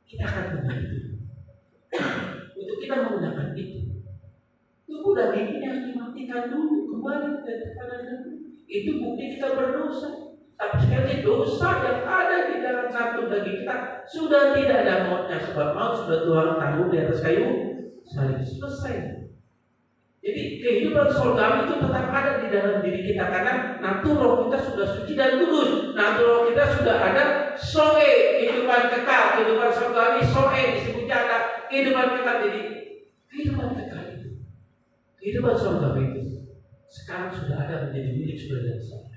Kita akan menggunakan itu. Untuk kita menggunakan itu, tubuh daging ini harus dimatikan dulu, kembali ke tanah. Itu bukti kita berdosa. Tapi sekali dosa yang ada di dalam natur daging kita sudah tidak ada mautnya, sebab maut sudah Tuhan tanggung di atas kayu salib. Selesai. Jadi kehidupan surgawi itu tetap ada di dalam diri kita, karena natur roh kita sudah suci dan kudus. Natur roh kita sudah ada soe, kehidupan kekal, kehidupan surgawi soe disebutnya ada kehidupan kekal. Jadi kehidupan kekal itu, kehidupan surgawi itu sekarang sudah ada menjadi milik saudara dan saya.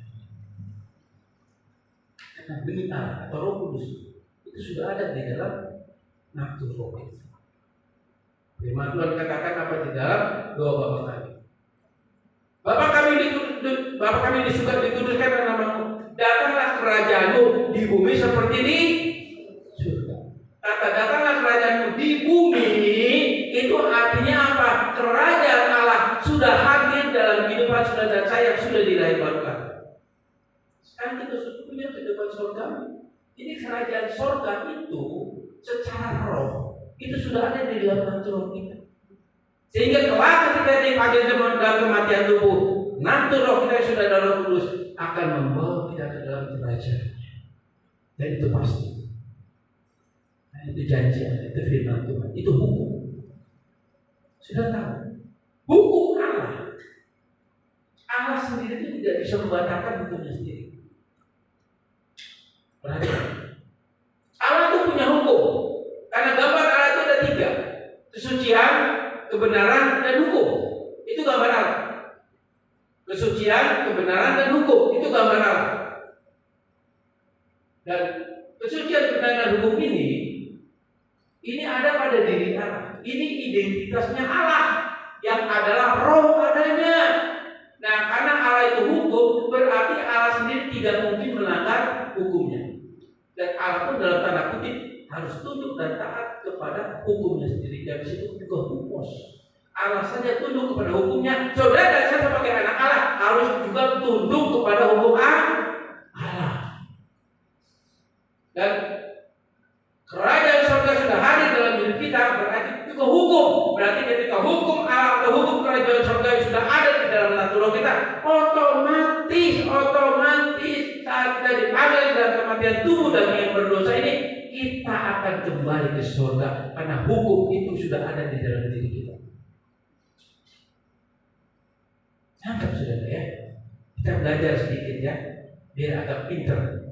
Karena benih Allah atau Roh Kudus itu sudah ada di dalam natur roh kita. Firman Tuhan katakan apa di dalam doa Bapa kami. Bapa kami di surga dikuduskan namamu. Datanglah kerajaanmu di bumi seperti di surga. Kata datanglah kerajaanmu di bumi itu artinya apa? Kerajaan Allah sudah hadir dalam kehidupan saudara dan saya yang sudah dilahirkan. Sekarang kita sudah punya kehidupan surga. Jadi kerajaan surga itu secara roh itu sudah ada di dalam natur kita. Sehingga kelak ketika dipanggil dalam kematian tubuh, natur roh kita yang sudah dalam kudus akan membawa kita ke dalam kerajaan. Dan itu pasti. Nah, itu janji Allah, itu firman Tuhan, itu hukum. Sudah tahu. Hukum Allah. Allah sendiri itu tidak bisa membatalkan hukumnya sendiri. Perhatikan. Allah itu punya hukum. Karena gambar Allah itu ada 3. Kesucian, kebenaran, dan hukum. Itu gambar Allah. Kesucian, kebenaran, dan hukum. Itu gambar Allah. Dan kesucian, kebenaran, dan hukum ini ada pada diri Allah. Ini identitasnya Allah yang adalah roh adanya. Nah, karena Allah itu hukum, berarti Allah sendiri tidak mungkin melanggar hukumnya. Dan Allah pun dalam tanda kutip harus tunduk dan taat kepada hukumnya sendiri. Dan disitu juga hukum. Allah saja tunduk kepada hukumnya. Saudara dan saya sebagai anak Allah harus juga tunduk kepada hukum Allah. Dan kerajaan surga sudah hadir dalam diri kita, berarti itu hukum. Berarti ketika hukum Allah atau hukum kerajaan surga sudah ada di dalam natura kita, otomatis saat kita dipanggil dalam kematian tubuh dan yang berdosa ini, kita akan kembali ke surga karena hukum itu sudah ada di dalam diri kita. Tangkap saudara ya. Kita belajar sedikit ya, biar agak pinter.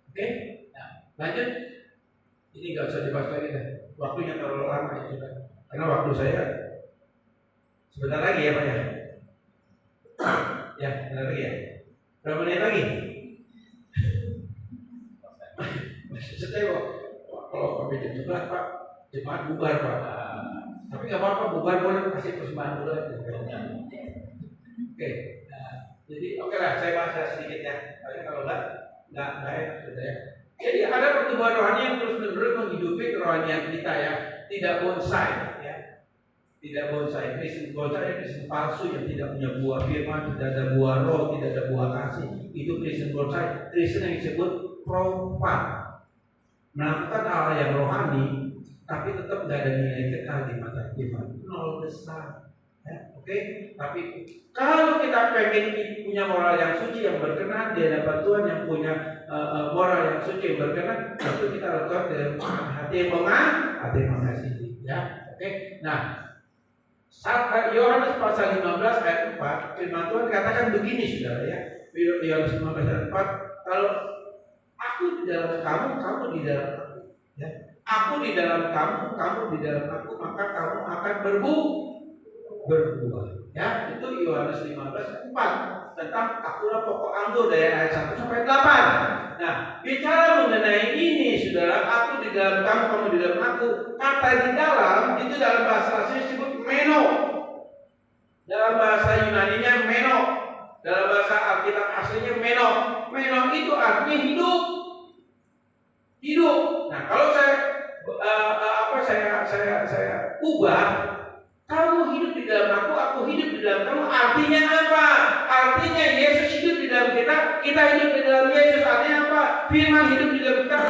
Oke? Lanjut, ini nggak usah dibahas lagi deh. Waktunya terlalu lama ya juga. Karena waktu saya sebentar lagi ya Pak ya. Ya, sebentar lagi ya. Berapa menit lagi? Masih setia kok. Kalau sampai jam 11 Pak, jemaat bubar Pak. Tapi nggak apa-apa, bubar boleh kasih persembahan dulu aja. Oke. Nah, jadi oke lah, saya bahas sedikit ya. Tapi kalau nggak enak sudah ya. Jadi ada pertumbuhan rohani yang terus-menerus menghidupi kerohanian kita ya, tidak bonsai ya, tidak bonsai. Kristen bonsai, Kristen palsu yang tidak punya buah firman, tidak ada buah roh, tidak ada buah kasih. Itu Kristen bonsai. Kristen yang disebut profan, melakukan hal yang rohani, tapi tetap tidak ada nilai kekal di mata firman. Nol besar. Ya, oke. Tapi kalau kita pengen punya moral yang suci yang berkenan di hadapan Tuhan, yang punya moral yang suci yang berkenan, tentu kita lakukan dengan hati yang mengasihi. Ya, oke. Nah, saat Yohanes pasal 15 ayat 4, firman Tuhan katakan begini saudara ya. Yohanes 15 ayat 4, kalau aku di dalam kamu, kamu di dalam aku. Ya. Aku di dalam kamu, kamu di dalam aku, maka kamu akan berbuah. Ya, itu Yohanes 15 ayat 4 tentang akulah pokok anggur dari ayat 1 sampai 8. Nah, bicara mengenai ini saudara, aku di dalam kamu, kamu di dalam aku. Kata di dalam itu dalam bahasa asli disebut meno. Dalam bahasa Yunaninya meno. Dalam bahasa Alkitab aslinya meno. Meno itu artinya hidup. Hidup. Nah, kalau saya ubah, kamu hidup di dalam aku hidup di dalam kamu. Artinya apa? Artinya Yesus hidup di dalam kita, kita hidup di dalam Yesus. Artinya apa? Firman hidup di dalam kita,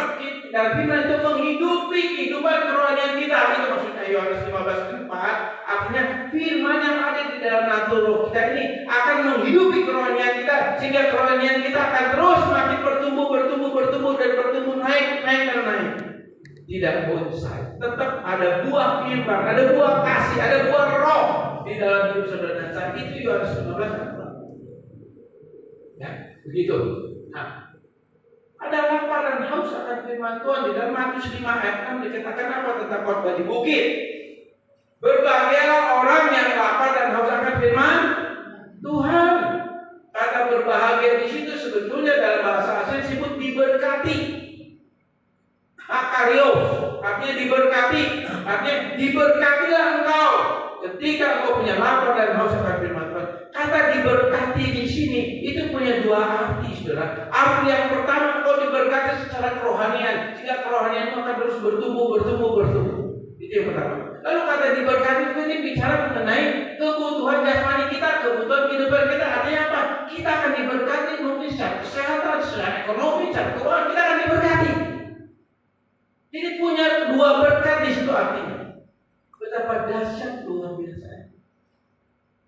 dan firman itu menghidupi kehidupan kerohanian kita. Itu maksudnya Yohanes 15:4. Artinya firman yang ada di dalam natura kita ini akan menghidupi kerohanian kita, sehingga kerohanian kita akan terus makin bertumbuh dan bertumbuh naik. Tidak bonsai, tetap ada buah firman, ada buah kasih, ada buah roh di dalam hidup saudara dan saya. Itu Yohanes 15. Ya, begitu. Nah, ada lapar dan haus akan firman Tuhan. Di dalam Matius 5 ayat 6 dikatakan apa tentang khotbah di bukit? Berbahagialah orang yang lapar dan haus akan firman Tuhan. Kata berbahagia di situ sebetulnya dalam bahasa asli disebut diberkati. Makarios, artinya diberkati, artinya diberkatilah engkau ketika engkau punya lapar dan haus akan firman Tuhan. Kata diberkati di sini itu punya dua arti, saudara. Arti yang pertama, engkau diberkati secara kerohanian, sehingga kerohanian itu akan terus bertumbuh. Itu yang pertama. Lalu kata diberkati itu ini bicara mengenai kebutuhan jasmani kita, kebutuhan kehidupan kita. Artinya apa? Kita akan diberkati mungkin secara kesehatan, secara ekonomi, secara keuangan, kita akan diberkati. Jadi punya dua berkat di situ artinya. Betapa dahsyat luar biasa.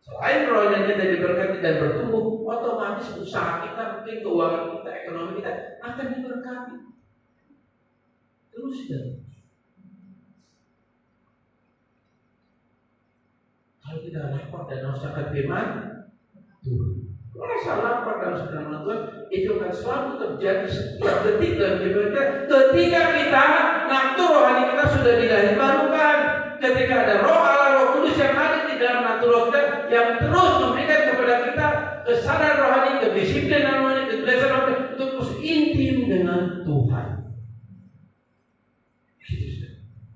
Selain rohnya kita diberkati dan bertumbuh, otomatis usaha kita, mungkin keuangan kita, ekonomi kita akan diberkati. Terus dan kalau kita lapar dan haus akan firman Tuhan. Kalau rasa lapar dalam firman Tuhan itu akan selalu terjadi setiap detik dalam hidup kita. Ketika kita natur rohani kita sudah dilahirkan, ketika ada roh Allah, Roh Kudus yang ada di dalam natur roh kita yang terus memberikan kepada kita kesadaran rohani, kedisiplinan rohani, kebiasaan rohani untuk terus intim dengan Tuhan.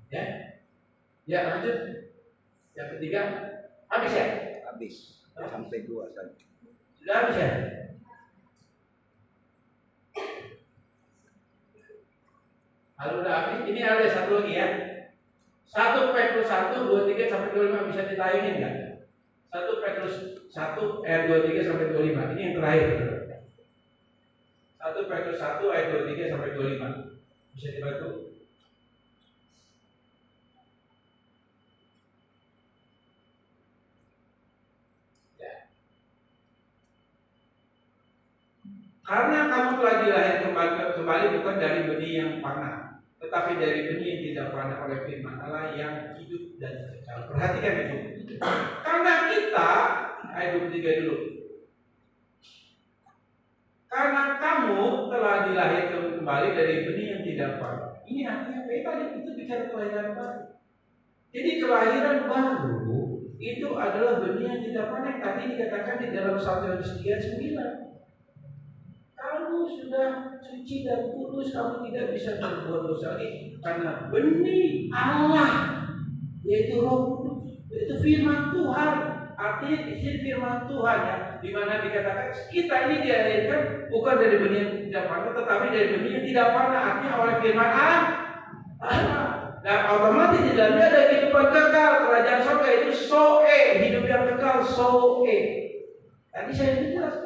Ya, ya lanjut. Yang ketiga, habis ya? Habis. Sampai 2 saja. Sudah habis ya? Kalau udah habis, ini ada satu lagi ya. 1 Petrus 1, 23 sampai 25 bisa ditayangin nggak? 1 Petrus 1 ayat 23 sampai 25. Ini yang terakhir. 1 Petrus 1 ayat 23 sampai 25. Bisa dibantu? Karena kamu telah dilahirkan kembali bukan dari benih yang panah, tetapi dari benih yang tidak panah oleh firman Allah yang hidup dan kekal. Perhatikan itu. Karena kita, ayat 23 dulu. Karena kamu telah dilahirkan kembali dari benih yang tidak panah. Ini artinya tadi itu bicara kelahiran baru. Jadi kelahiran baru itu adalah benih yang tidak panah. Tadi dikatakan di dalam 1 Yohanes 3:9. Kamu sudah suci dan kudus, kamu tidak bisa berbuat dosa lagi karena benih Allah, yaitu Roh Kudus, yaitu firman Tuhan. Artinya di sini firman Tuhan ya, di mana dikatakan kita ini dilahirkan bukan dari benih yang tidak panah, tetapi dari benih yang tidak panah. Artinya oleh firman Allah. Dan otomatis di dalamnya ada kehidupan kekal, kerajaan surga itu soe, hidup yang kekal soe. Tadi saya jelaskan.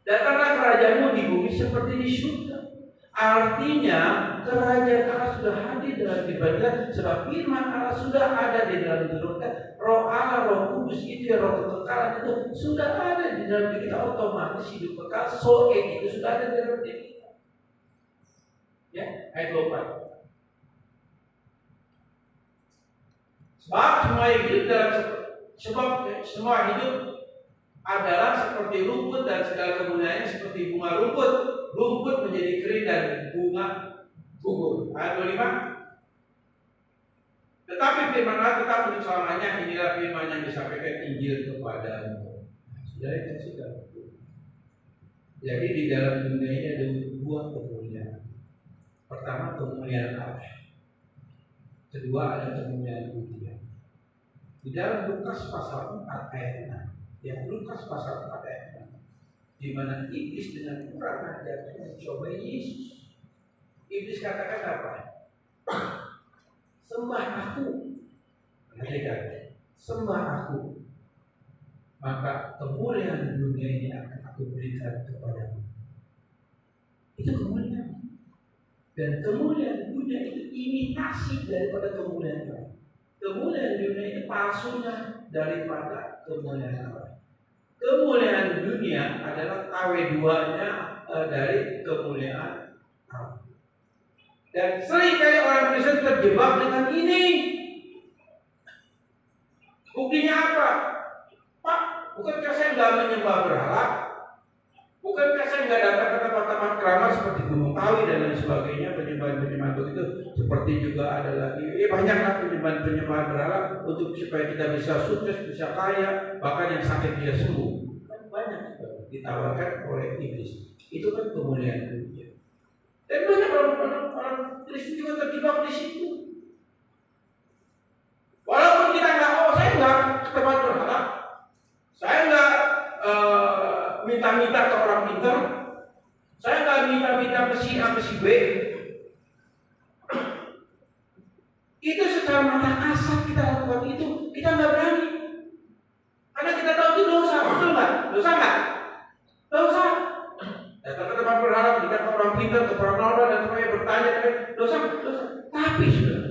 Datanglah kerajaanmu di bumi seperti di surga. Artinya kerajaan Allah sudah hadir dalam kehidupan kita, sebab firman Allah sudah ada di dalam diri kita. Roh Allah, Roh Kudus itu ya, roh kekekalan itu sudah ada di dalam diri kita. Otomatis hidup kekal soe itu sudah ada di dalam diri kita. Ya, ayat 24. Sebab semua yang hidup semua hidup adalah seperti rumput dan segala kemuliaannya seperti bunga rumput. Rumput menjadi kering dan bunga gugur. Ayat 25. Tetapi firman Allah tetap untuk selamanya. Inilah firman yang disampaikan Injil kepadamu. Sudah dikasih tahu. Jadi di dalam dunia ini ada 2 kemuliaan. Pertama kemuliaan Allah. Kedua ada kemuliaan dunia. Di dalam Lukas pasal 4 ayat 6. Yang Lukas pasal 4 ayat 6, di mana iblis dengan kurang ajar mencobai Yesus. Iblis katakan apa? Sembah aku. Perhatikan, sembah aku, maka kemuliaan dunia ini akan aku berikan kepadamu. Itu kemuliaan. Dan kemuliaan dunia itu imitasi daripada kemuliaan Allah. Kemuliaan dunia itu palsunya daripada kemuliaan Allah. Kemuliaan dunia adalah KW2-nya dari kemuliaan Allah. Dan seringkali orang Kristen terjebak dengan ini. Buktinya apa? Pak, bukankah saya nggak menyembah berhala? Bukankah saya nggak datang ke tempat-tempat keramat seperti Gunung Kawi dan lain sebagainya, penyembahan-penyembahan begitu? Seperti juga ada lagi, banyaklah penyembahan-penyembahan berhala untuk supaya kita bisa sukses, bisa kaya, bahkan yang sakit dia sembuh. Kan banyak ditawarkan oleh iblis. Itu kan kemuliaan dunia. Dan banyak orang Kristen juga terjebak di situ. Walaupun kita nggak, saya nggak ke tempat berhala, saya nggak minta-minta ke orang pintar, saya nggak minta-minta ke si A ke si B. Itu secara mata kasar kita lakukan itu, kita nggak berani, karena kita tahu itu dosa, betul nggak? Dosa nggak? Dosa. Datang ke tempat berhala, kita ke orang pintar, ke orang orang dan supaya bertanya, dosa. Tapi sudah,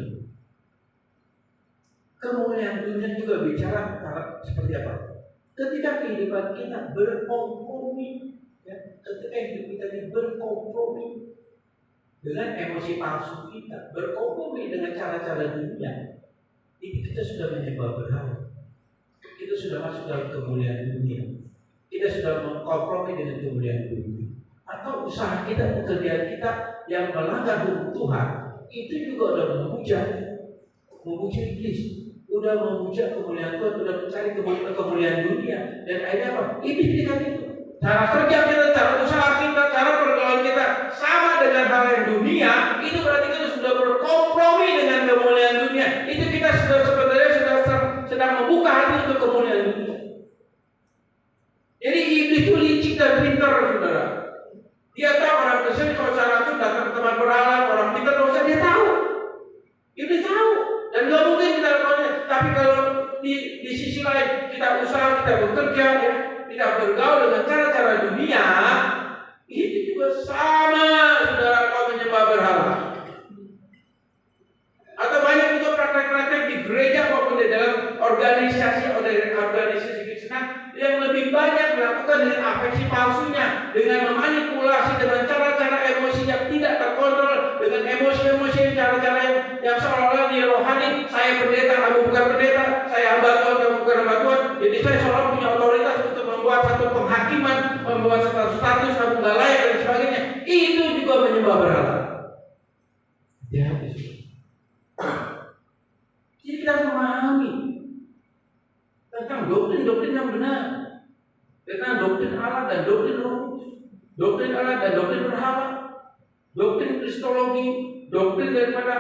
kemuliaan dunia juga bicara seperti apa? Ketika kehidupan kita berkompromi, ya, ketika hidup kita ini berkompromi dengan emosi palsu kita, berkompromi dengan cara-cara dunia, itu kita sudah menyembah berhala. Kita sudah masuk dalam kemuliaan dunia. kita sudah mengkompromi dengan kemuliaan dunia. Atau usaha kita, pekerjaan kita yang melanggar hukum Tuhan, itu juga udah memuja iblis, udah memuja kemuliaan Tuhan, udah mencari kemuliaan dunia. Dan akhirnya apa? Iblis dengan itu. Cara kerja kita, cara usaha kita, cara pergaulan kita sama dengan hal yang dunia, itu berarti kita sudah berkompromi dengan kemuliaan dunia. Itu kita sebenarnya sedang membuka hati untuk kemuliaan dunia. Jadi iblis itu licik dan pintar, saudara. Dia tahu orang Kristen kalau salah itu datang ke tempat berhala, orang pintar dosa, dia tahu. Iblis tahu. Dan nggak mungkin kita lakukannya. Tapi kalau di sisi lain kita usaha, kita bekerja, ya, kita bergaul dengan cara-cara dunia, itu juga sama, saudara, kau menyembah berhala. Atau banyak juga praktek-praktek di gereja maupun di dalam organisasi Kristen yang lebih banyak melakukan dengan afeksi palsunya, dengan memanipulasi, dengan cara-cara emosi yang tidak terkontrol, dengan emosi-emosi, cara-cara yang seolah-olah dia rohani. Saya pendeta, kamu bukan pendeta. Saya hamba Tuhan, kamu bukan hamba Tuhan. Jadi saya seolah punya otoritas untuk membuat satu penghakiman, membuat satu status, kamu nggak layak dan sebagainya. Itu juga menyembah berhala. Hati-hati. Jadi kita harus memahami tentang doktrin-doktrin yang benar, tentang doktrin Allah dan doktrin Roh Kudus, doktrin Allah dan doktrin berhala, doktrin kristologi, doktrin daripada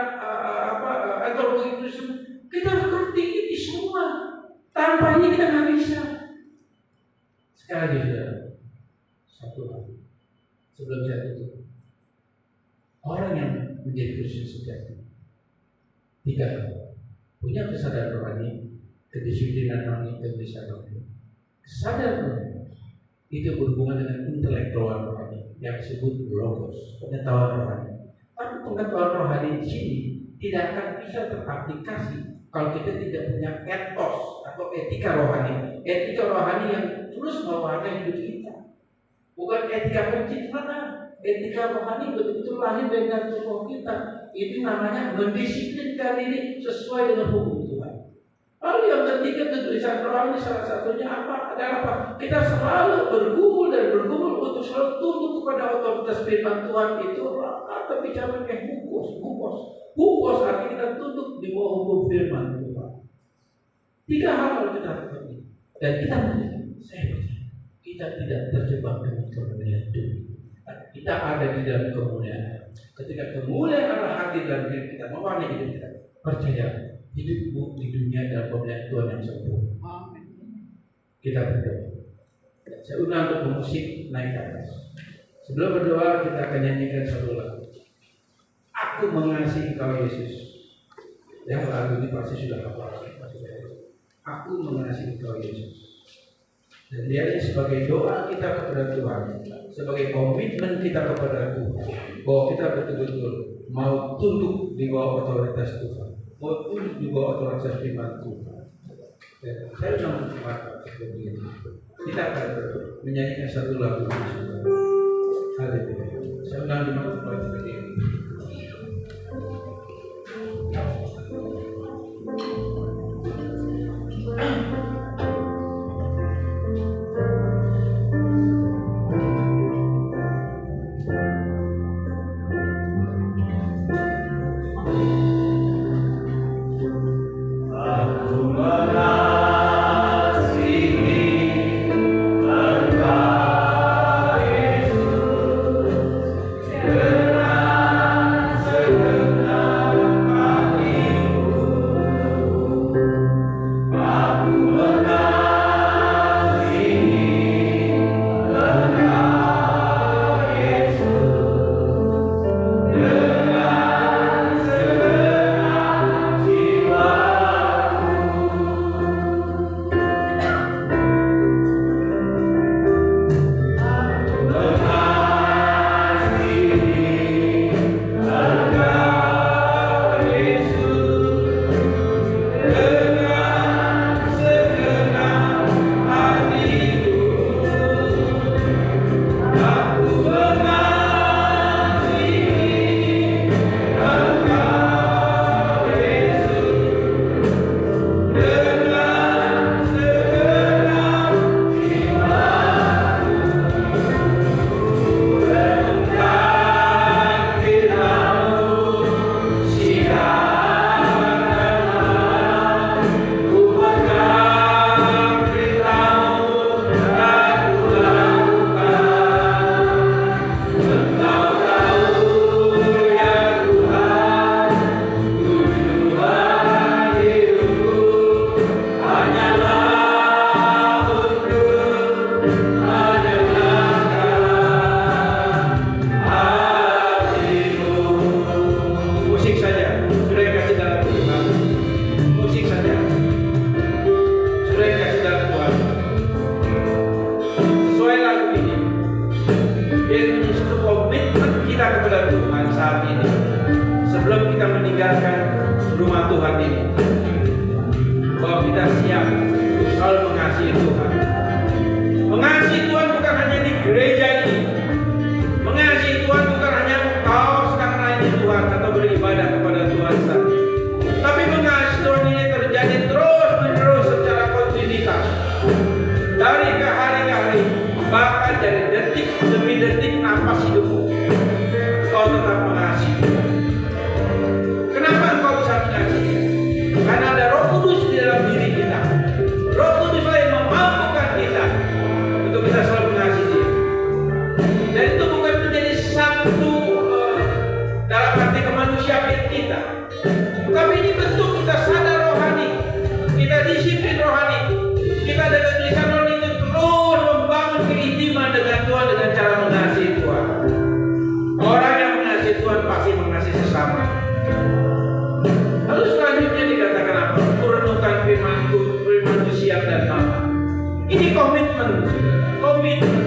antropologi Kristen. Kita harus ngerti ini semua. Tanpa ini kita nggak bisa. Sekali lagi, saudara, satu hal sebelum saya tutup, orang yang menjadi Kristen sejati, 3 hal: punya kesadaran rohani, kedisiplinan rohani, dan kesadaran. Kesadaran itu berhubungan dengan intelektual rohani yang disebut logos, pengetahuan rohani. Tapi pengetahuan rohani di sini tidak akan bisa teraplikasi kalau kita tidak punya etos atau etika rohani. Etika rohani yang terus mewarnai hidup kita, bukan etika pencitraan. Etika rohani betul-betul lahir dari tubuh kita. Itu namanya mendisiplinkan diri sesuai dengan hukum Tuhan. Lalu yang ketiga, ketulisan rohani salah satunya apa? Adalah apa? Kita selalu bergumul untuk selalu tunduk kepada otoritas firman Tuhan itu. Atau bicara kayak bukos artinya kita tunduk di bawah hukum firman Tuhan. 3 hal kalau kita lakukan ini, dan kita saya percaya kita tidak terjebak dengan kemuliaan dunia. Kita ada di dalam kemuliaan. Ketika kemuliaan Allah hadir dalam diri kita, mewarnai hidup kita, percaya hidupmu di dunia dalam kemuliaan Tuhan yang sempurna. Kita berdoa. Saya undang untuk musik naik ke atas. Sebelum berdoa, kita akan nyanyikan satu lagu. Aku mengasihi Engkau Yesus. Yang lagu ini pasti sudah hafal. Aku mengasihi Engkau Yesus. Dan dia ini sebagai doa kita kepada Tuhan, sebagai komitmen kita kepada Tuhan, bahwa kita betul-betul mau tunduk di bawah otoritas Tuhan, mau tunduk di bawah otoritas firman Tuhan. Dan saya sudah mengucapkan seperti ini. Kita akan menyanyikan satu lagu ini. Haleluya. Saya undang jemaat kembali seperti ini. Terima meninggalkan rumah Tuhan ini, bahwa kita siap untuk selalu mengasihi Tuhan. Mengasihi Tuhan bukan hanya di gereja ini. Mengasihi Tuhan bukan hanya kau sedang melayani Tuhan atau beribadah kepada Tuhan saja. Tapi mengasihi Tuhan ini terjadi terus-menerus secara kontinuitas. Dari ke hari ke hari, bahkan dari detik demi detik napas hidupmu, kau tetap mengasihi Tuhan. Kenapa engkau bisa mengasihi? Karena ada Roh Kudus di dalam diri kita. Roh Kudus yang memampukan kita untuk bisa selalu mengasihi Dia. Dan itu bukan menjadi satu dalam arti kemanusiaan kita, tapi ini bentuk kita sadar rohani, kita disiplin rohani, kita dengan lisan rohani itu terus membangun keintiman dengan Tuhan dengan cara mengasihi Tuhan. Orang yang mengasihi Tuhan pasti mengasihi sesama. Lalu selanjutnya dikatakan apa? Renungkan firman siang dan malam. Ini komitmen, komitmen.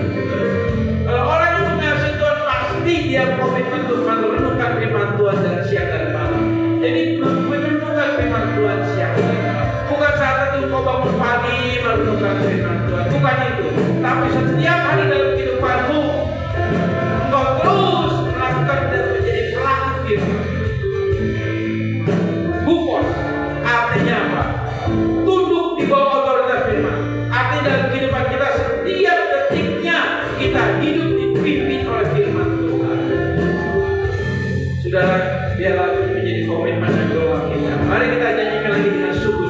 Kalau orang yang mengasihi Tuhan pasti dia komitmen untuk merenungkan firman Tuhan dan siang dan malam. Jadi merenungkan firman Tuhan siang dan malam. Bukan saat itu kau bangun pagi merenungkan firman Tuhan, bukan itu. Tapi setiap hari dalam kehidupanmu, engkau terus melakukan dan menjadi pelaku firman. Bukos artinya apa? Tunduk di bawah otoritas firman. Artinya dalam kehidupan kita setiap detiknya kita hidup dipimpin oleh firman Tuhan. Saudara, biarlah ini menjadi komitmen dan doa kita. Mari kita nyanyikan lagi dengan sungguh.